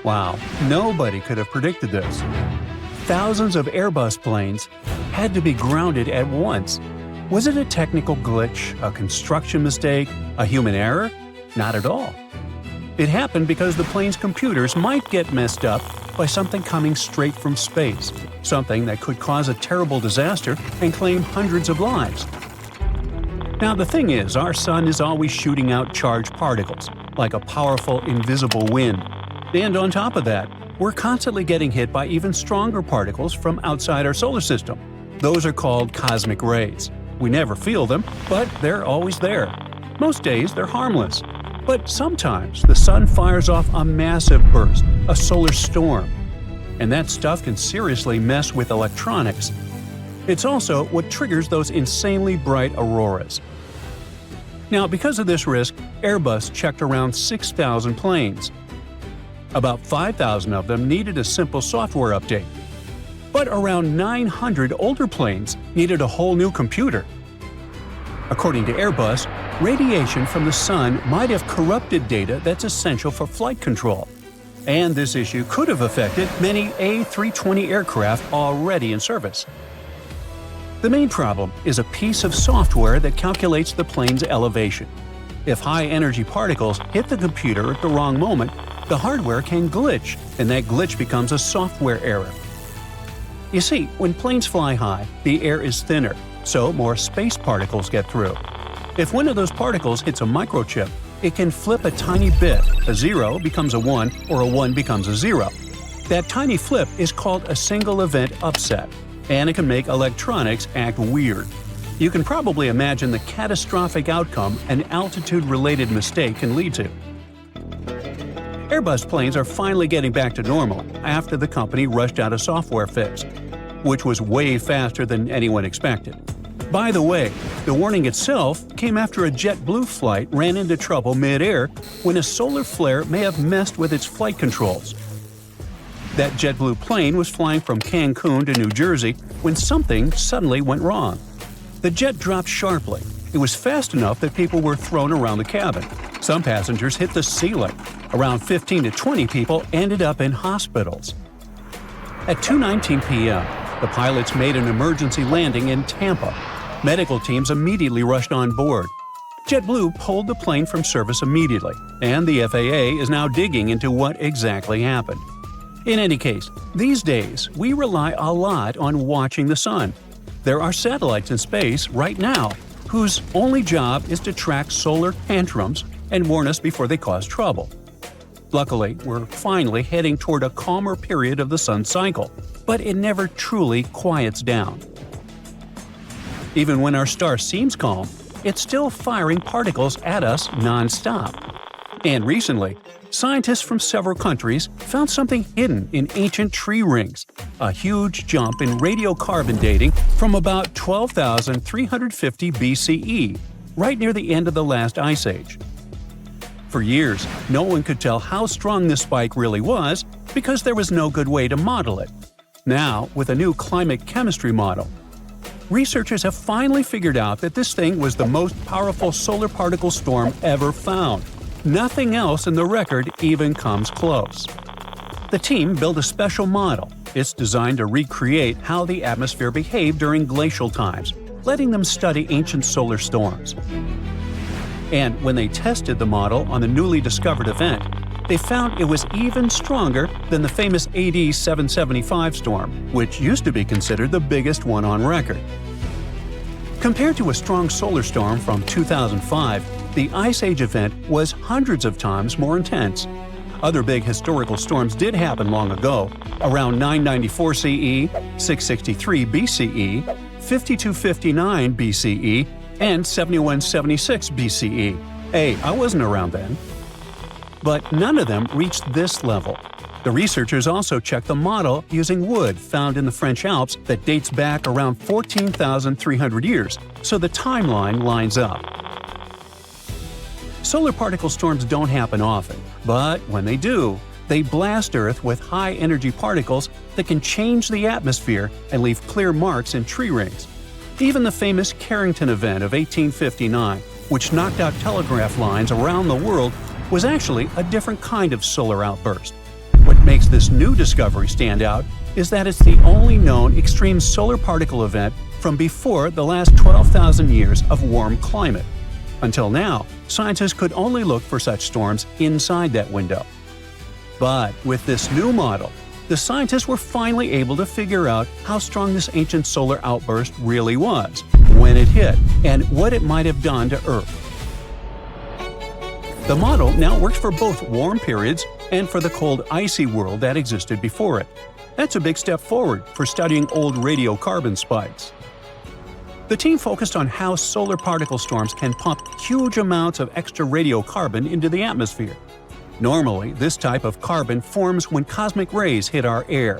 Wow, nobody could have predicted this. Thousands of Airbus planes had to be grounded at once. Was it a technical glitch, a construction mistake, a human error? Not at all. It happened because the plane's computers might get messed up by something coming straight from space, something that could cause a terrible disaster and claim hundreds of lives. Now the thing is, our sun is always shooting out charged particles, like a powerful invisible wind. And on top of that, we're constantly getting hit by even stronger particles from outside our solar system. Those are called cosmic rays. We never feel them, but they're always there. Most days they're harmless. But sometimes the sun fires off a massive burst, a solar storm. And that stuff can seriously mess with electronics. It's also what triggers those insanely bright auroras. Now, because of this risk, Airbus checked around 6,000 planes. About 5,000 of them needed a simple software update. But around 900 older planes needed a whole new computer. According to Airbus, radiation from the sun might have corrupted data that's essential for flight control. And this issue could have affected many A320 aircraft already in service. The main problem is a piece of software that calculates the plane's elevation. If high-energy particles hit the computer at the wrong moment, the hardware can glitch, and that glitch becomes a software error. You see, when planes fly high, the air is thinner, so more space particles get through. If one of those particles hits a microchip, it can flip a tiny bit. A 0 becomes a 1, or a 1 becomes a 0. That tiny flip is called a single-event upset, and it can make electronics act weird. You can probably imagine the catastrophic outcome an altitude-related mistake can lead to. Airbus planes are finally getting back to normal after the company rushed out a software fix, which was way faster than anyone expected. By the way, the warning itself came after a JetBlue flight ran into trouble mid-air when a solar flare may have messed with its flight controls. That JetBlue plane was flying from Cancun to New Jersey when something suddenly went wrong. The jet dropped sharply. It was fast enough that people were thrown around the cabin. Some passengers hit the ceiling. Around 15 to 20 people ended up in hospitals. At 2:19 p.m., the pilots made an emergency landing in Tampa. Medical teams immediately rushed on board. JetBlue pulled the plane from service immediately, and the FAA is now digging into what exactly happened. In any case, these days we rely a lot on watching the sun. There are satellites in space right now whose only job is to track solar tantrums and warn us before they cause trouble. Luckily, we're finally heading toward a calmer period of the sun's cycle, but it never truly quiets down. Even when our star seems calm, it's still firing particles at us non-stop. And recently, scientists from several countries found something hidden in ancient tree rings, a huge jump in radiocarbon dating from about 12,350 BCE, right near the end of the last ice age. For years, no one could tell how strong this spike really was because there was no good way to model it. Now, with a new climate chemistry model, researchers have finally figured out that this thing was the most powerful solar particle storm ever found. Nothing else in the record even comes close. The team built a special model. It's designed to recreate how the atmosphere behaved during glacial times, letting them study ancient solar storms. And when they tested the model on the newly discovered event, they found it was even stronger than the famous AD 775 storm, which used to be considered the biggest one on record. Compared to a strong solar storm from 2005, the Ice Age event was hundreds of times more intense. Other big historical storms did happen long ago, around 994 CE, 663 BCE, 5259 BCE, and 7176 BCE. Hey, I wasn't around then. But none of them reached this level. The researchers also checked the model using wood found in the French Alps that dates back around 14,300 years, so the timeline lines up. Solar particle storms don't happen often, but when they do, they blast Earth with high-energy particles that can change the atmosphere and leave clear marks in tree rings. Even the famous Carrington event of 1859, which knocked out telegraph lines around the world, was actually a different kind of solar outburst. What makes this new discovery stand out is that it's the only known extreme solar particle event from before the last 12,000 years of warm climate. Until now, scientists could only look for such storms inside that window. But with this new model, the scientists were finally able to figure out how strong this ancient solar outburst really was, when it hit, and what it might have done to Earth. The model now works for both warm periods and for the cold, icy world that existed before it. That's a big step forward for studying old radiocarbon spikes. The team focused on how solar particle storms can pump huge amounts of extra radiocarbon into the atmosphere. Normally, this type of carbon forms when cosmic rays hit our air.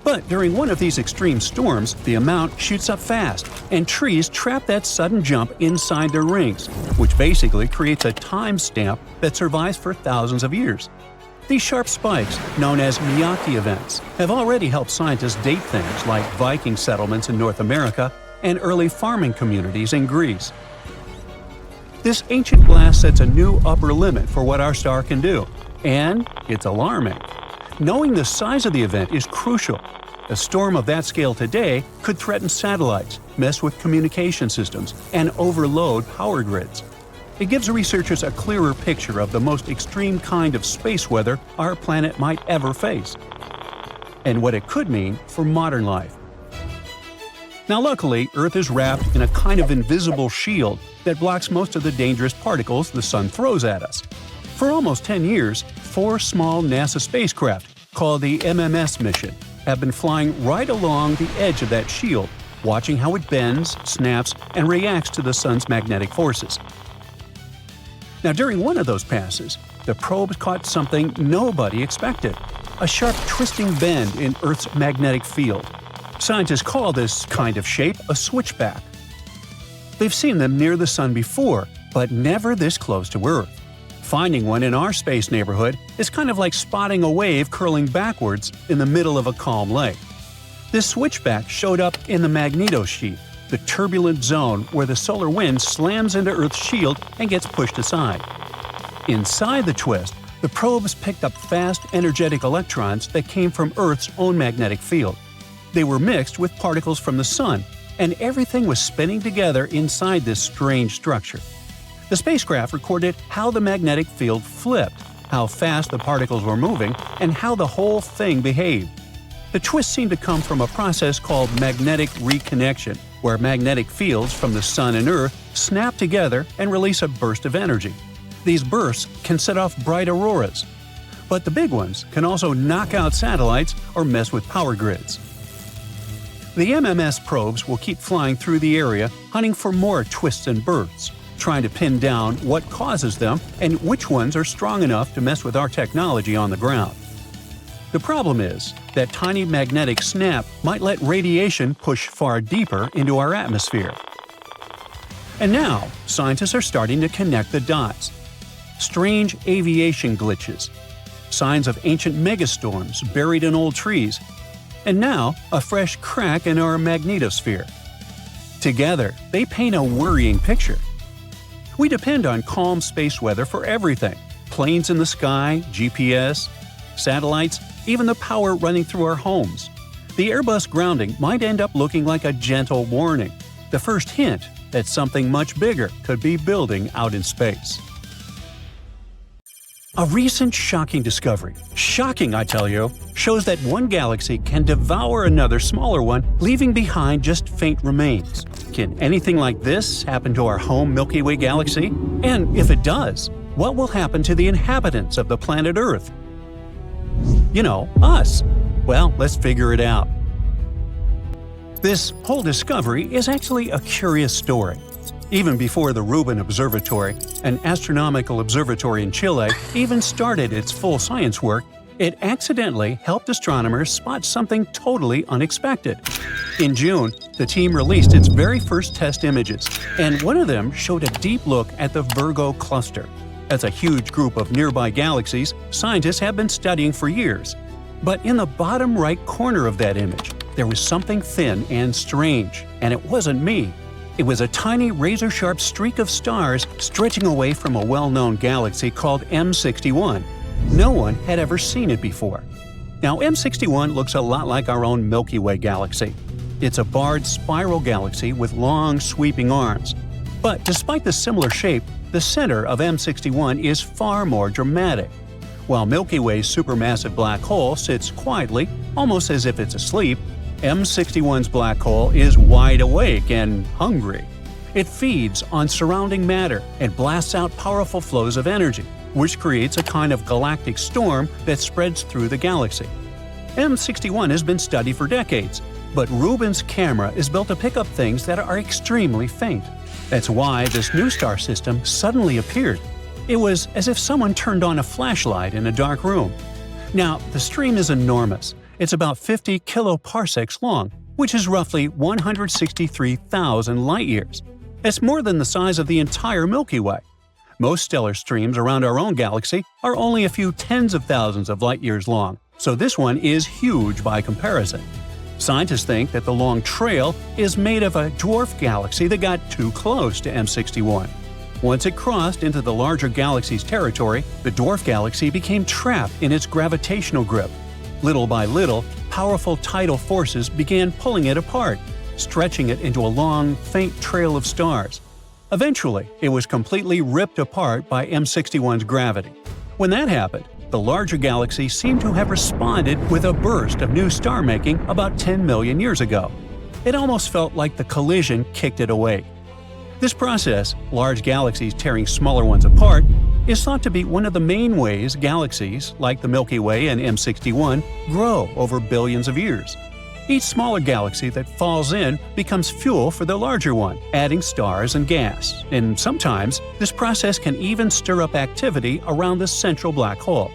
But during one of these extreme storms, the amount shoots up fast, and trees trap that sudden jump inside their rings, which basically creates a time stamp that survives for thousands of years. These sharp spikes, known as Miyake events, have already helped scientists date things like Viking settlements in North America and early farming communities in Greece. This ancient blast sets a new upper limit for what our star can do, and it's alarming. Knowing the size of the event is crucial. A storm of that scale today could threaten satellites, mess with communication systems, and overload power grids. It gives researchers a clearer picture of the most extreme kind of space weather our planet might ever face, and what it could mean for modern life. Now luckily, Earth is wrapped in a kind of invisible shield that blocks most of the dangerous particles the Sun throws at us. For almost 10 years, 4 small NASA spacecraft, called the MMS mission, have been flying right along the edge of that shield, watching how it bends, snaps, and reacts to the Sun's magnetic forces. Now during one of those passes, the probes caught something nobody expected: a sharp twisting bend in Earth's magnetic field. Scientists call this kind of shape a switchback. They've seen them near the Sun before, but never this close to Earth. Finding one in our space neighborhood is kind of like spotting a wave curling backwards in the middle of a calm lake. This switchback showed up in the magnetosheath, the turbulent zone where the solar wind slams into Earth's shield and gets pushed aside. Inside the twist, the probes picked up fast, energetic electrons that came from Earth's own magnetic field. They were mixed with particles from the Sun, and everything was spinning together inside this strange structure. The spacecraft recorded how the magnetic field flipped, how fast the particles were moving, and how the whole thing behaved. The twist seemed to come from a process called magnetic reconnection, where magnetic fields from the Sun and Earth snap together and release a burst of energy. These bursts can set off bright auroras, but the big ones can also knock out satellites or mess with power grids. The MMS probes will keep flying through the area, hunting for more twists and bursts, trying to pin down what causes them and which ones are strong enough to mess with our technology on the ground. The problem is that tiny magnetic snap might let radiation push far deeper into our atmosphere. And now, scientists are starting to connect the dots. Strange aviation glitches, signs of ancient megastorms buried in old trees, and now a fresh crack in our magnetosphere. Together, they paint a worrying picture. We depend on calm space weather for everything: planes in the sky, GPS, satellites, even the power running through our homes. The Airbus grounding might end up looking like a gentle warning, the first hint that something much bigger could be building out in space. A recent shocking discovery, shocking I tell you, shows that one galaxy can devour another smaller one, leaving behind just faint remains. Can anything like this happen to our home Milky Way galaxy? And if it does, what will happen to the inhabitants of the planet Earth? You know, us. Well, let's figure it out. This whole discovery is actually a curious story. Even before the Rubin Observatory, an astronomical observatory in Chile, even started its full science work, it accidentally helped astronomers spot something totally unexpected. In June, the team released its very first test images, and one of them showed a deep look at the Virgo cluster. That's a huge group of nearby galaxies scientists have been studying for years. But in the bottom right corner of that image, there was something thin and strange, and it wasn't me. It was a tiny razor-sharp streak of stars stretching away from a well-known galaxy called M61. No one had ever seen it before. Now, M61 looks a lot like our own Milky Way galaxy. It's a barred spiral galaxy with long, sweeping arms. But despite the similar shape, the center of M61 is far more dramatic. While Milky Way's supermassive black hole sits quietly, almost as if it's asleep, M61's black hole is wide awake and hungry. It feeds on surrounding matter and blasts out powerful flows of energy, which creates a kind of galactic storm that spreads through the galaxy. M61 has been studied for decades, but Rubin's camera is built to pick up things that are extremely faint. That's why this new star system suddenly appeared. It was as if someone turned on a flashlight in a dark room. Now, the stream is enormous. It's about 50 kiloparsecs long, which is roughly 163,000 light-years. That's more than the size of the entire Milky Way. Most stellar streams around our own galaxy are only a few tens of thousands of light-years long, so this one is huge by comparison. Scientists think that the long trail is made of a dwarf galaxy that got too close to M61. Once it crossed into the larger galaxy's territory, the dwarf galaxy became trapped in its gravitational grip. Little by little, powerful tidal forces began pulling it apart, stretching it into a long, faint trail of stars. Eventually, it was completely ripped apart by M61's gravity. When that happened, the larger galaxy seemed to have responded with a burst of new star-making about 10 million years ago. It almost felt like the collision kicked it awake. This process, large galaxies tearing smaller ones apart, is thought to be one of the main ways galaxies, like the Milky Way and M61, grow over billions of years. Each smaller galaxy that falls in becomes fuel for the larger one, adding stars and gas, and sometimes this process can even stir up activity around the central black hole.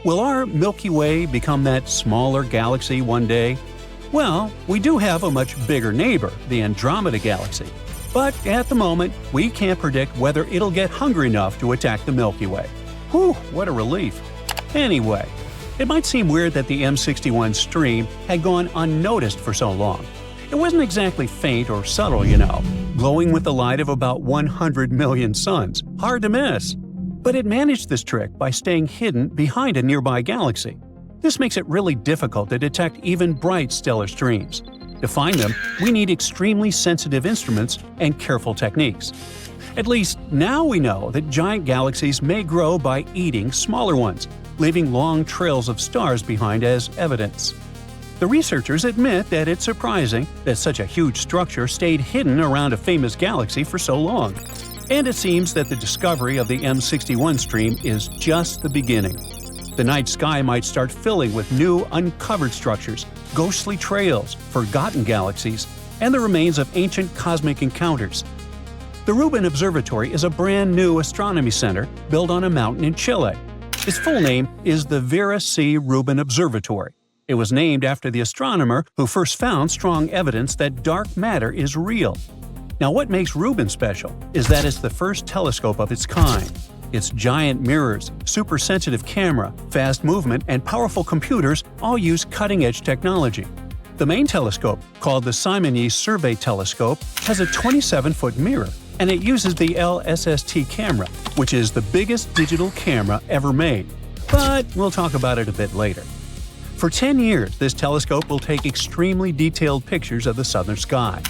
Will our Milky Way become that smaller galaxy one day? Well, we do have a much bigger neighbor, the Andromeda Galaxy. But at the moment, we can't predict whether it'll get hungry enough to attack the Milky Way. Whew, what a relief. Anyway, it might seem weird that the M61 stream had gone unnoticed for so long. It wasn't exactly faint or subtle, glowing with the light of about 100 million suns. Hard to miss. But it managed this trick by staying hidden behind a nearby galaxy. This makes it really difficult to detect even bright stellar streams. To find them, we need extremely sensitive instruments and careful techniques. At least now we know that giant galaxies may grow by eating smaller ones, leaving long trails of stars behind as evidence. The researchers admit that it's surprising that such a huge structure stayed hidden around a famous galaxy for so long. And it seems that the discovery of the M61 stream is just the beginning. The night sky might start filling with new uncovered structures, ghostly trails, forgotten galaxies, and the remains of ancient cosmic encounters. The Rubin Observatory is a brand new astronomy center built on a mountain in Chile. Its full name is the Vera C. Rubin Observatory. It was named after the astronomer who first found strong evidence that dark matter is real. Now, what makes Rubin special is that it's the first telescope of its kind. Its giant mirrors, super-sensitive camera, fast movement, and powerful computers all use cutting-edge technology. The main telescope, called the Simonyi Survey Telescope, has a 27-foot mirror, and it uses the LSST camera, which is the biggest digital camera ever made. But we'll talk about it a bit later. For 10 years, this telescope will take extremely detailed pictures of the southern sky.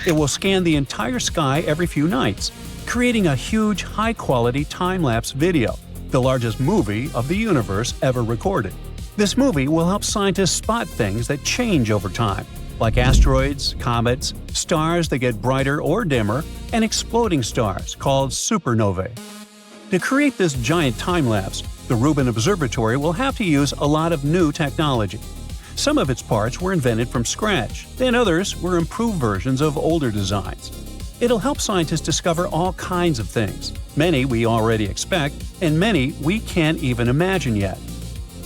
It will scan the entire sky every few nights, creating a huge, high-quality time-lapse video, the largest movie of the universe ever recorded. This movie will help scientists spot things that change over time, like asteroids, comets, stars that get brighter or dimmer, and exploding stars called supernovae. To create this giant time-lapse, the Rubin Observatory will have to use a lot of new technology. Some of its parts were invented from scratch, and others were improved versions of older designs. It'll help scientists discover all kinds of things. Many we already expect, and many we can't even imagine yet.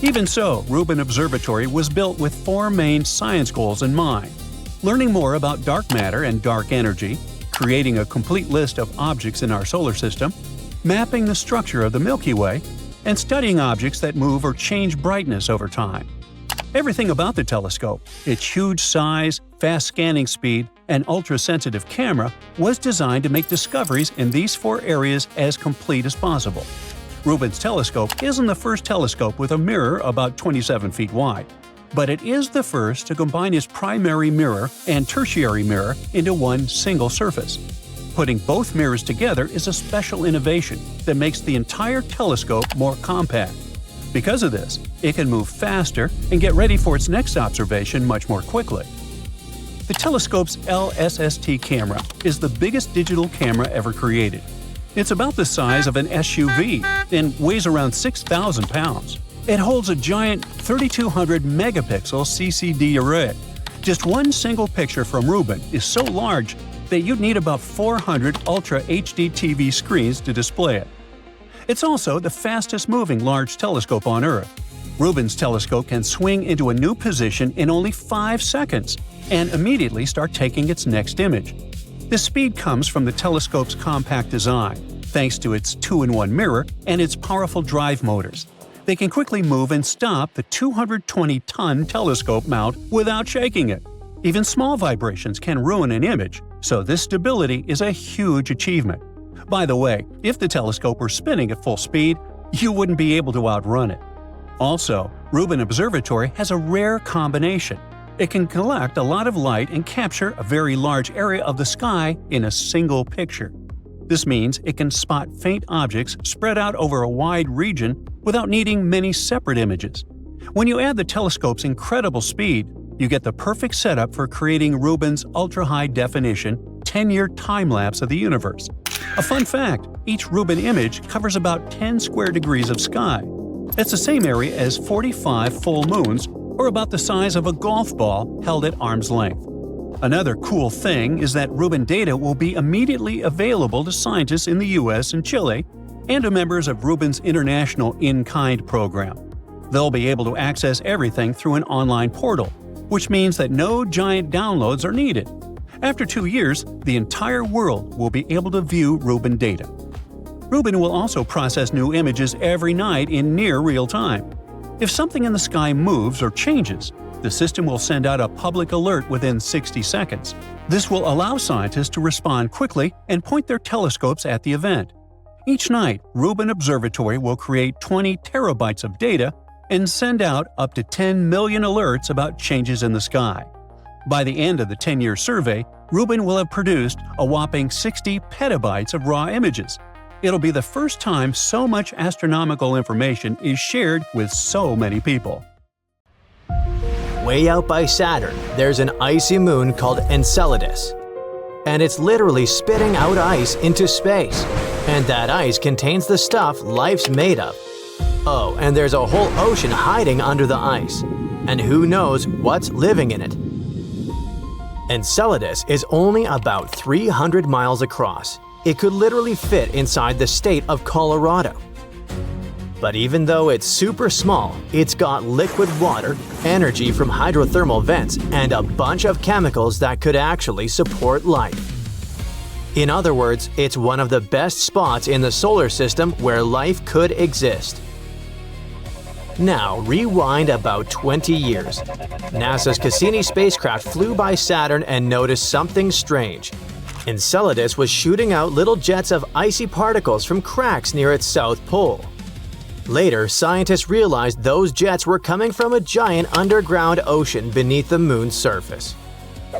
Even so, Rubin Observatory was built with 4 main science goals in mind: learning more about dark matter and dark energy, creating a complete list of objects in our solar system, mapping the structure of the Milky Way, and studying objects that move or change brightness over time. Everything about the telescope, its huge size, fast scanning speed, and ultra-sensitive camera was designed to make discoveries in these 4 areas as complete as possible. Rubin's telescope isn't the first telescope with a mirror about 27 feet wide, but it is the first to combine its primary mirror and tertiary mirror into one single surface. Putting both mirrors together is a special innovation that makes the entire telescope more compact. Because of this, it can move faster and get ready for its next observation much more quickly. The telescope's LSST camera is the biggest digital camera ever created. It's about the size of an SUV and weighs around 6,000 pounds. It holds a giant 3,200 megapixel CCD array. Just one single picture from Rubin is so large that you'd need about 400 Ultra HD TV screens to display it. It's also the fastest-moving large telescope on Earth. Rubin's telescope can swing into a new position in only 5 seconds and immediately start taking its next image. The speed comes from the telescope's compact design, thanks to its 2-in-1 mirror and its powerful drive motors. They can quickly move and stop the 220-ton telescope mount without shaking it. Even small vibrations can ruin an image, so this stability is a huge achievement. By the way, if the telescope were spinning at full speed, you wouldn't be able to outrun it. Also, Rubin Observatory has a rare combination. It can collect a lot of light and capture a very large area of the sky in a single picture. This means it can spot faint objects spread out over a wide region without needing many separate images. When you add the telescope's incredible speed, you get the perfect setup for creating Rubin's ultra-high-definition 10-year time-lapse of the universe. A fun fact, each Rubin image covers about 10 square degrees of sky. That's the same area as 45 full moons, or about the size of a golf ball held at arm's length. Another cool thing is that Rubin data will be immediately available to scientists in the US and Chile, and to members of Rubin's International In-Kind program. They'll be able to access everything through an online portal, which means that no giant downloads are needed. After 2 years, the entire world will be able to view Rubin data. Rubin will also process new images every night in near real time. If something in the sky moves or changes, the system will send out a public alert within 60 seconds. This will allow scientists to respond quickly and point their telescopes at the event. Each night, Rubin Observatory will create 20 terabytes of data and send out up to 10 million alerts about changes in the sky. By the end of the 10-year survey, Rubin will have produced a whopping 60 petabytes of raw images. It'll be the first time so much astronomical information is shared with so many people. Way out by Saturn, there's an icy moon called Enceladus. And it's literally spitting out ice into space. And that ice contains the stuff life's made of. Oh, and there's a whole ocean hiding under the ice. And who knows what's living in it. Enceladus is only about 300 miles across. It could literally fit inside the state of Colorado. But even though it's super small, it's got liquid water, energy from hydrothermal vents, and a bunch of chemicals that could actually support life. In other words, it's one of the best spots in the solar system where life could exist. Now, rewind about 20 years. NASA's Cassini spacecraft flew by Saturn and noticed something strange. Enceladus was shooting out little jets of icy particles from cracks near its south pole. Later, scientists realized those jets were coming from a giant underground ocean beneath the moon's surface.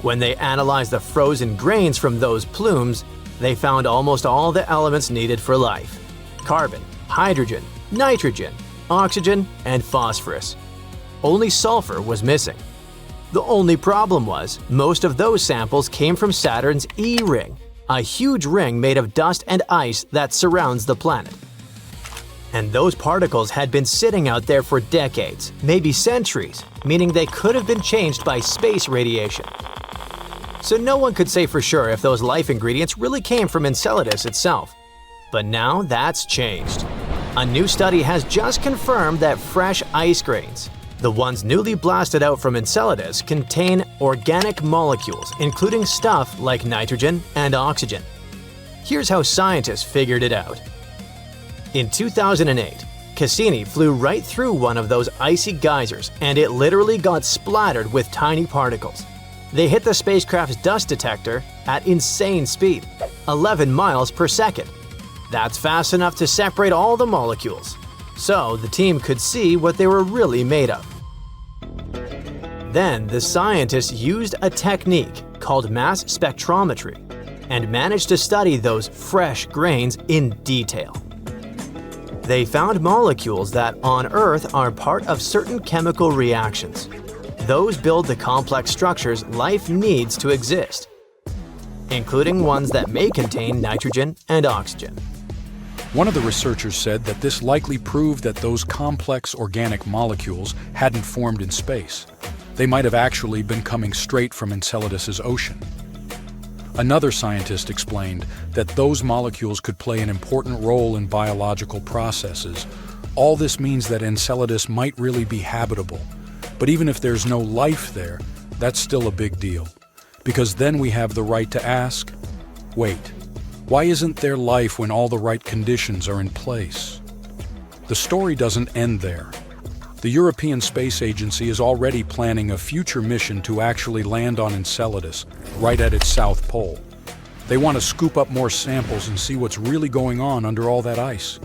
When they analyzed the frozen grains from those plumes, they found almost all the elements needed for life: carbon, hydrogen, nitrogen, oxygen, and phosphorus. Only sulfur was missing. The only problem was, most of those samples came from Saturn's E ring, a huge ring made of dust and ice that surrounds the planet. And those particles had been sitting out there for decades, maybe centuries, meaning they could have been changed by space radiation. So no one could say for sure if those life ingredients really came from Enceladus itself. But now that's changed. A new study has just confirmed that fresh ice grains, the ones newly blasted out from Enceladus, contain organic molecules, including stuff like nitrogen and oxygen. Here's how scientists figured it out. In 2008, Cassini flew right through one of those icy geysers, and it literally got splattered with tiny particles. They hit the spacecraft's dust detector at insane speed, 11 miles per second. That's fast enough to separate all the molecules, so the team could see what they were really made of. Then the scientists used a technique called mass spectrometry and managed to study those fresh grains in detail. They found molecules that on Earth are part of certain chemical reactions. Those build the complex structures life needs to exist, including ones that may contain nitrogen and oxygen. One of the researchers said that this likely proved that those complex organic molecules hadn't formed in space. They might have actually been coming straight from Enceladus's ocean. Another scientist explained that those molecules could play an important role in biological processes. All this means that Enceladus might really be habitable. But even if there's no life there, that's still a big deal. Because then we have the right to ask, wait, why isn't there life when all the right conditions are in place? The story doesn't end there. The European Space Agency is already planning a future mission to actually land on Enceladus, right at its south pole. They want to scoop up more samples and see what's really going on under all that ice.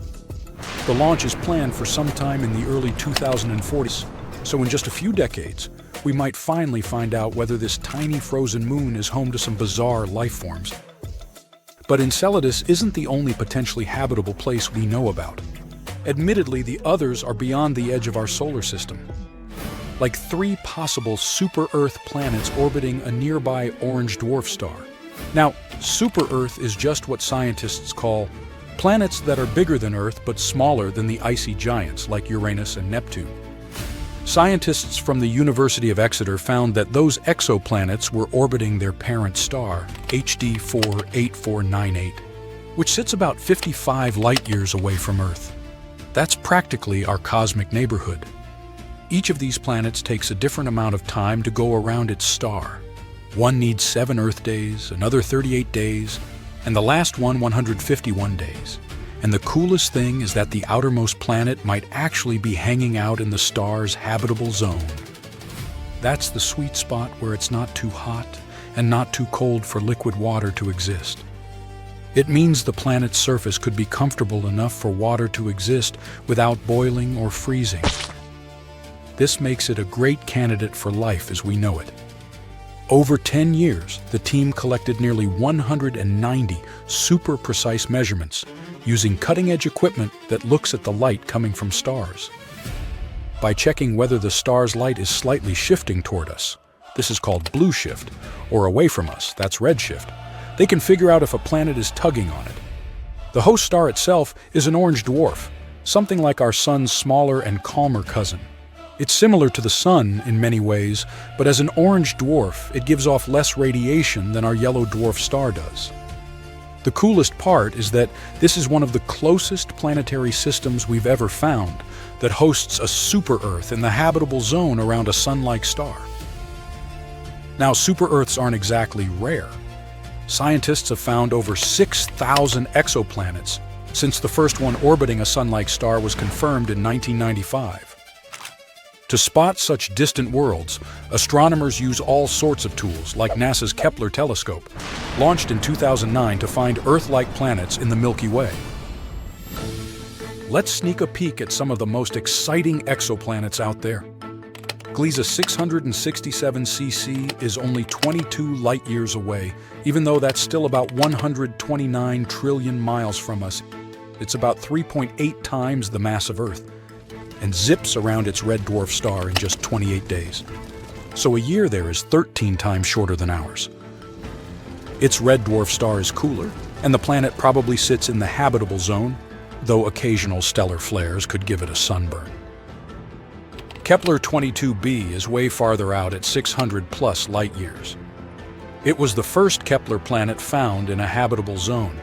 The launch is planned for sometime in the early 2040s, so in just a few decades, we might finally find out whether this tiny frozen moon is home to some bizarre life forms. But Enceladus isn't the only potentially habitable place we know about. Admittedly, the others are beyond the edge of our solar system. Like 3 possible super-Earth planets orbiting a nearby orange dwarf star. Now, super-Earth is just what scientists call planets that are bigger than Earth but smaller than the icy giants like Uranus and Neptune. Scientists from the University of Exeter found that those exoplanets were orbiting their parent star, HD 48498, which sits about 55 light-years away from Earth. That's practically our cosmic neighborhood. Each of these planets takes a different amount of time to go around its star. One needs 7 Earth days, another 38 days, and the last one 151 days. And the coolest thing is that the outermost planet might actually be hanging out in the star's habitable zone. That's the sweet spot where it's not too hot and not too cold for liquid water to exist. It means the planet's surface could be comfortable enough for water to exist without boiling or freezing. This makes it a great candidate for life as we know it. Over 10 years, the team collected nearly 190 super precise measurements using cutting-edge equipment that looks at the light coming from stars. By checking whether the star's light is slightly shifting toward us, this is called blue shift, or away from us, that's red shift, they can figure out if a planet is tugging on it. The host star itself is an orange dwarf, something like our Sun's smaller and calmer cousin. It's similar to the Sun in many ways, but as an orange dwarf, it gives off less radiation than our yellow dwarf star does. The coolest part is that this is one of the closest planetary systems we've ever found that hosts a super-Earth in the habitable zone around a Sun-like star. Now, super-Earths aren't exactly rare. Scientists have found over 6,000 exoplanets since the first one orbiting a Sun-like star was confirmed in 1995. To spot such distant worlds, astronomers use all sorts of tools, like NASA's Kepler telescope, launched in 2009 to find Earth-like planets in the Milky Way. Let's sneak a peek at some of the most exciting exoplanets out there. Gliese 667cc is only 22 light-years away, even though that's still about 129 trillion miles from us. It's about 3.8 times the mass of Earth, and zips around its red dwarf star in just 28 days. So a year there is 13 times shorter than ours. Its red dwarf star is cooler, and the planet probably sits in the habitable zone, though occasional stellar flares could give it a sunburn. Kepler 22b is way farther out at 600+ light-years. It was the first Kepler planet found in a habitable zone.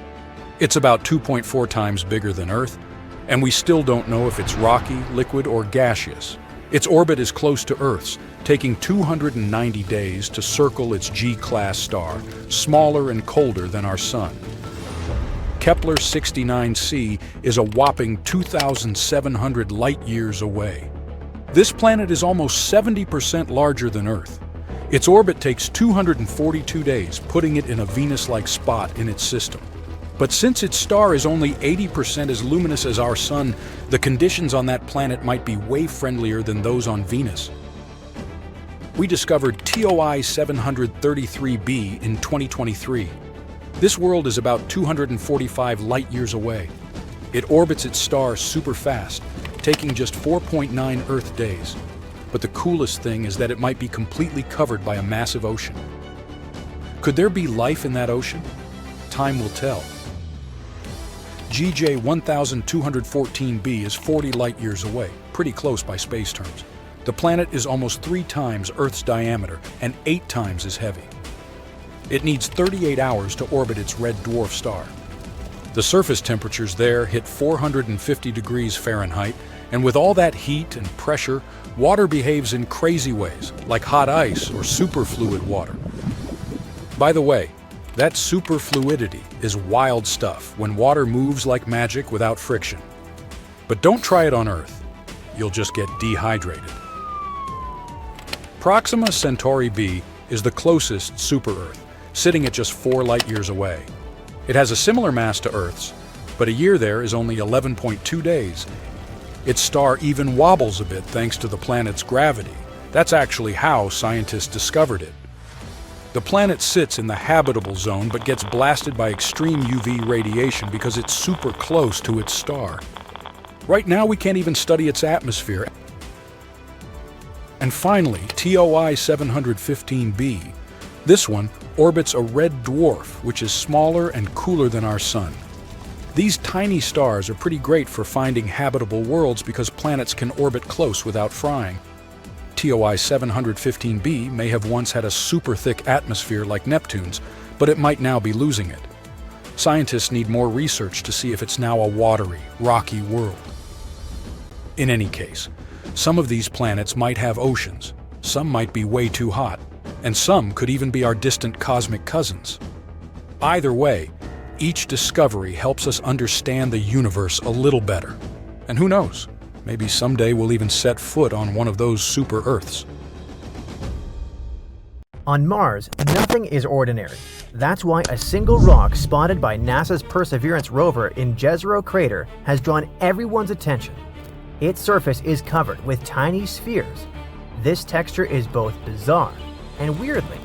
It's about 2.4 times bigger than Earth, and we still don't know if it's rocky, liquid, or gaseous. Its orbit is close to Earth's, taking 290 days to circle its G-class star, smaller and colder than our Sun. Kepler 69c is a whopping 2,700 light-years away. This planet is almost 70% larger than Earth. Its orbit takes 242 days, putting it in a Venus-like spot in its system. But since its star is only 80% as luminous as our Sun, the conditions on that planet might be way friendlier than those on Venus. We discovered TOI 733b in 2023. This world is about 245 light-years away. It orbits its star super fast, taking just 4.9 Earth days. But the coolest thing is that it might be completely covered by a massive ocean. Could there be life in that ocean? Time will tell. GJ 1214b is 40 light-years away, pretty close by space terms. The planet is almost 3 times Earth's diameter and 8 times as heavy. It needs 38 hours to orbit its red dwarf star. The surface temperatures there hit 450 degrees Fahrenheit, and with all that heat and pressure, water behaves in crazy ways, like hot ice or superfluid water. By the way, that superfluidity is wild stuff when water moves like magic without friction. But don't try it on Earth. You'll just get dehydrated. Proxima Centauri b is the closest super-Earth, sitting at just 4 light-years away. It has a similar mass to Earth's, but a year there is only 11.2 days. Its star even wobbles a bit thanks to the planet's gravity. That's actually how scientists discovered it. The planet sits in the habitable zone but gets blasted by extreme UV radiation because it's super close to its star. Right now we can't even study its atmosphere. And finally, TOI 715b. This one orbits a red dwarf, which is smaller and cooler than our Sun. These tiny stars are pretty great for finding habitable worlds because planets can orbit close without frying. TOI 715b may have once had a super thick atmosphere like Neptune's, but it might now be losing it. Scientists need more research to see if it's now a watery, rocky world. In any case, some of these planets might have oceans, some might be way too hot, and some could even be our distant cosmic cousins. Either way, each discovery helps us understand the universe a little better. And who knows, maybe someday we'll even set foot on one of those super-Earths. On Mars, nothing is ordinary. That's why a single rock spotted by NASA's Perseverance rover in Jezero Crater has drawn everyone's attention. Its surface is covered with tiny spheres. This texture is both bizarre and weirdly,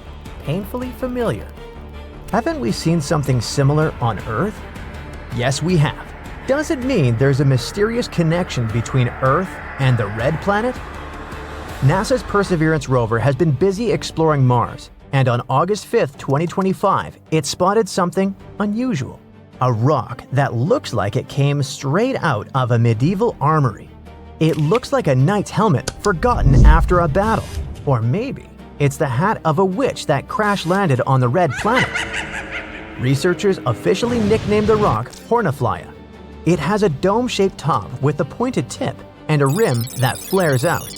painfully familiar. Haven't we seen something similar on Earth? Yes, we have. Does it mean there's a mysterious connection between Earth and the red planet? NASA's Perseverance rover has been busy exploring Mars, and on August 5, 2025, it spotted something unusual. A rock that looks like it came straight out of a medieval armory. It looks like a knight's helmet forgotten after a battle. Or maybe it's the hat of a witch that crash-landed on the red planet. Researchers officially nicknamed the rock Horniflya. It has a dome-shaped top with a pointed tip and a rim that flares out.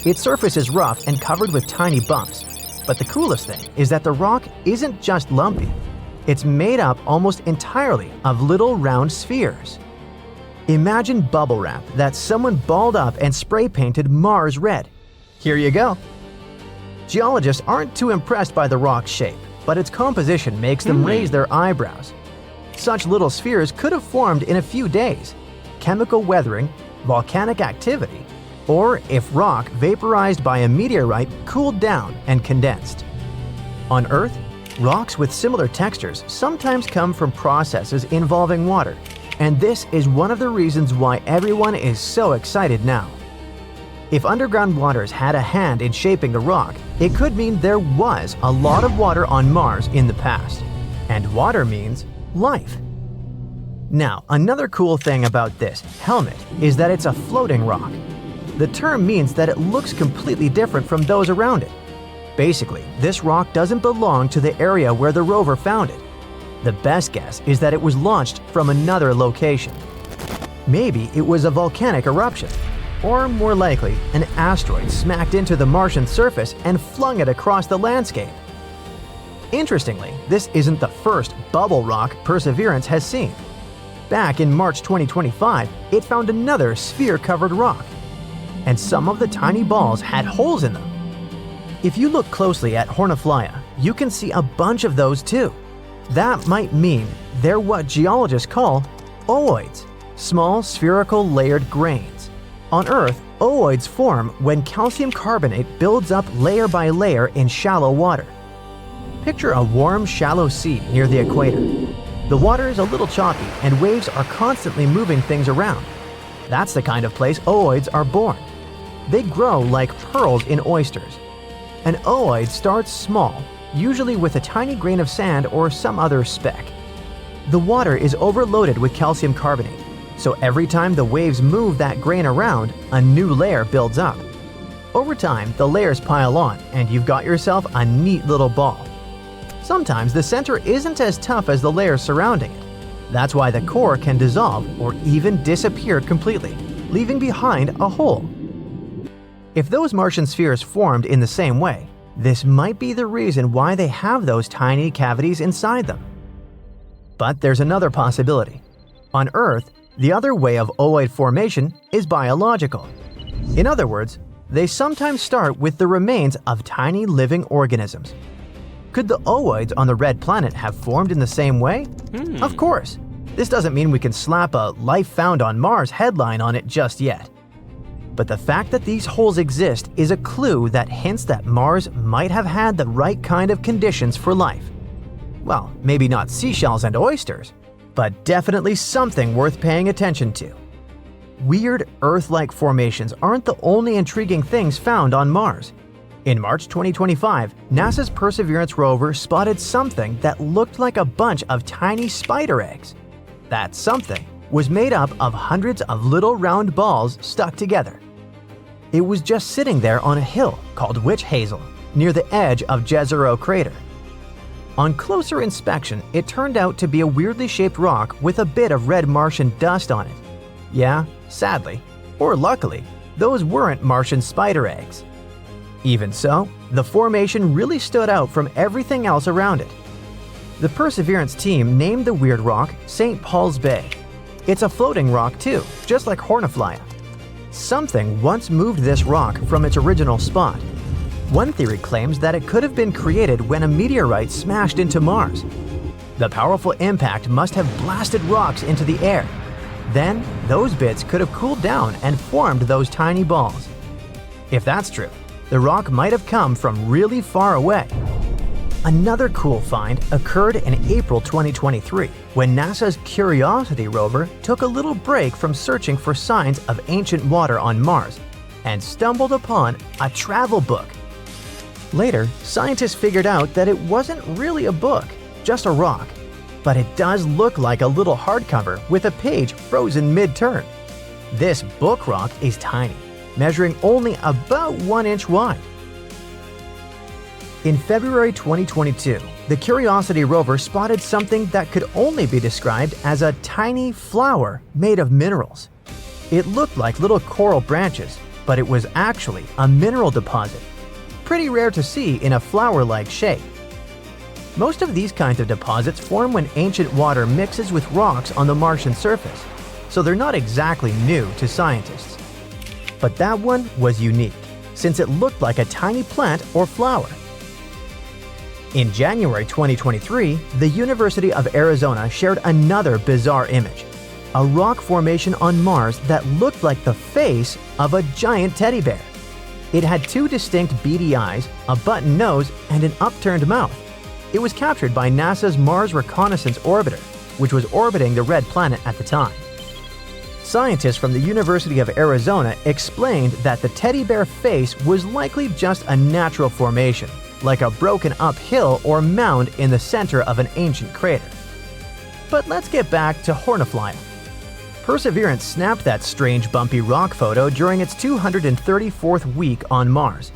Its surface is rough and covered with tiny bumps. But the coolest thing is that the rock isn't just lumpy. It's made up almost entirely of little round spheres. Imagine bubble wrap that someone balled up and spray-painted Mars red. Here you go. Geologists aren't too impressed by the rock's shape, but its composition makes them raise their eyebrows. Such little spheres could have formed in a few days. Chemical weathering, volcanic activity, or if rock vaporized by a meteorite cooled down and condensed. On Earth, rocks with similar textures sometimes come from processes involving water, and this is one of the reasons why everyone is so excited now. If underground waters had a hand in shaping the rock, it could mean there was a lot of water on Mars in the past. And water means life. Now, another cool thing about this helmet is that it's a floating rock. The term means that it looks completely different from those around it. Basically, this rock doesn't belong to the area where the rover found it. The best guess is that it was launched from another location. Maybe it was a volcanic eruption, or more likely, an asteroid smacked into the Martian surface and flung it across the landscape. Interestingly, this isn't the first bubble rock Perseverance has seen. Back in March 2025, it found another sphere-covered rock, and some of the tiny balls had holes in them. If you look closely at Horniflya, you can see a bunch of those too. That might mean they're what geologists call ooids, small spherical layered grains. On Earth, ooids form when calcium carbonate builds up layer by layer in shallow water. Picture a warm, shallow sea near the equator. The water is a little choppy and waves are constantly moving things around. That's the kind of place ooids are born. They grow like pearls in oysters. An ooid starts small, usually with a tiny grain of sand or some other speck. The water is overloaded with calcium carbonate, so every time the waves move that grain around, a new layer builds up. Over time, the layers pile on and you've got yourself a neat little ball. Sometimes the center isn't as tough as the layers surrounding it. That's why the core can dissolve or even disappear completely, leaving behind a hole. If those Martian spheres formed in the same way, this might be the reason why they have those tiny cavities inside them. But there's another possibility. On Earth, the other way of ooid formation is biological. In other words, they sometimes start with the remains of tiny living organisms. Could the ooids on the red planet have formed in the same way? Of course. This doesn't mean we can slap a "Life Found on Mars" headline on it just yet. But the fact that these holes exist is a clue that hints that Mars might have had the right kind of conditions for life. Well, maybe not seashells and oysters, but definitely something worth paying attention to. Weird Earth-like formations aren't the only intriguing things found on Mars. In March 2025, NASA's Perseverance rover spotted something that looked like a bunch of tiny spider eggs. That something was made up of hundreds of little round balls stuck together. It was just sitting there on a hill called Witch Hazel, near the edge of Jezero crater. On closer inspection, it turned out to be a weirdly shaped rock with a bit of red Martian dust on it. Yeah, sadly, or luckily, those weren't Martian spider eggs. Even so, the formation really stood out from everything else around it. The Perseverance team named the weird rock St. Paul's Bay. It's a floating rock too, just like Horniflya. Something once moved this rock from its original spot. One theory claims that it could have been created when a meteorite smashed into Mars. The powerful impact must have blasted rocks into the air. Then, those bits could have cooled down and formed those tiny balls. If that's true, the rock might have come from really far away. Another cool find occurred in April 2023 when NASA's Curiosity rover took a little break from searching for signs of ancient water on Mars and stumbled upon a travel book. Later, scientists figured out that it wasn't really a book, just a rock, but it does look like a little hardcover with a page frozen mid-turn. This book rock is tiny, measuring only about 1 inch wide. In February 2022, the Curiosity rover spotted something that could only be described as a tiny flower made of minerals. It looked like little coral branches, but it was actually a mineral deposit. Pretty rare to see in a flower-like shape. Most of these kinds of deposits form when ancient water mixes with rocks on the Martian surface, so they're not exactly new to scientists. But that one was unique, since it looked like a tiny plant or flower. In January 2023, the University of Arizona shared another bizarre image, a rock formation on Mars that looked like the face of a giant teddy bear. It had 2 distinct beady eyes, a button nose, and an upturned mouth. It was captured by NASA's Mars Reconnaissance Orbiter, which was orbiting the red planet at the time. Scientists from the University of Arizona explained that the teddy bear face was likely just a natural formation, like a broken up hill or mound in the center of an ancient crater. But let's get back to Horniflya. Perseverance snapped that strange bumpy rock photo during its 234th week on Mars,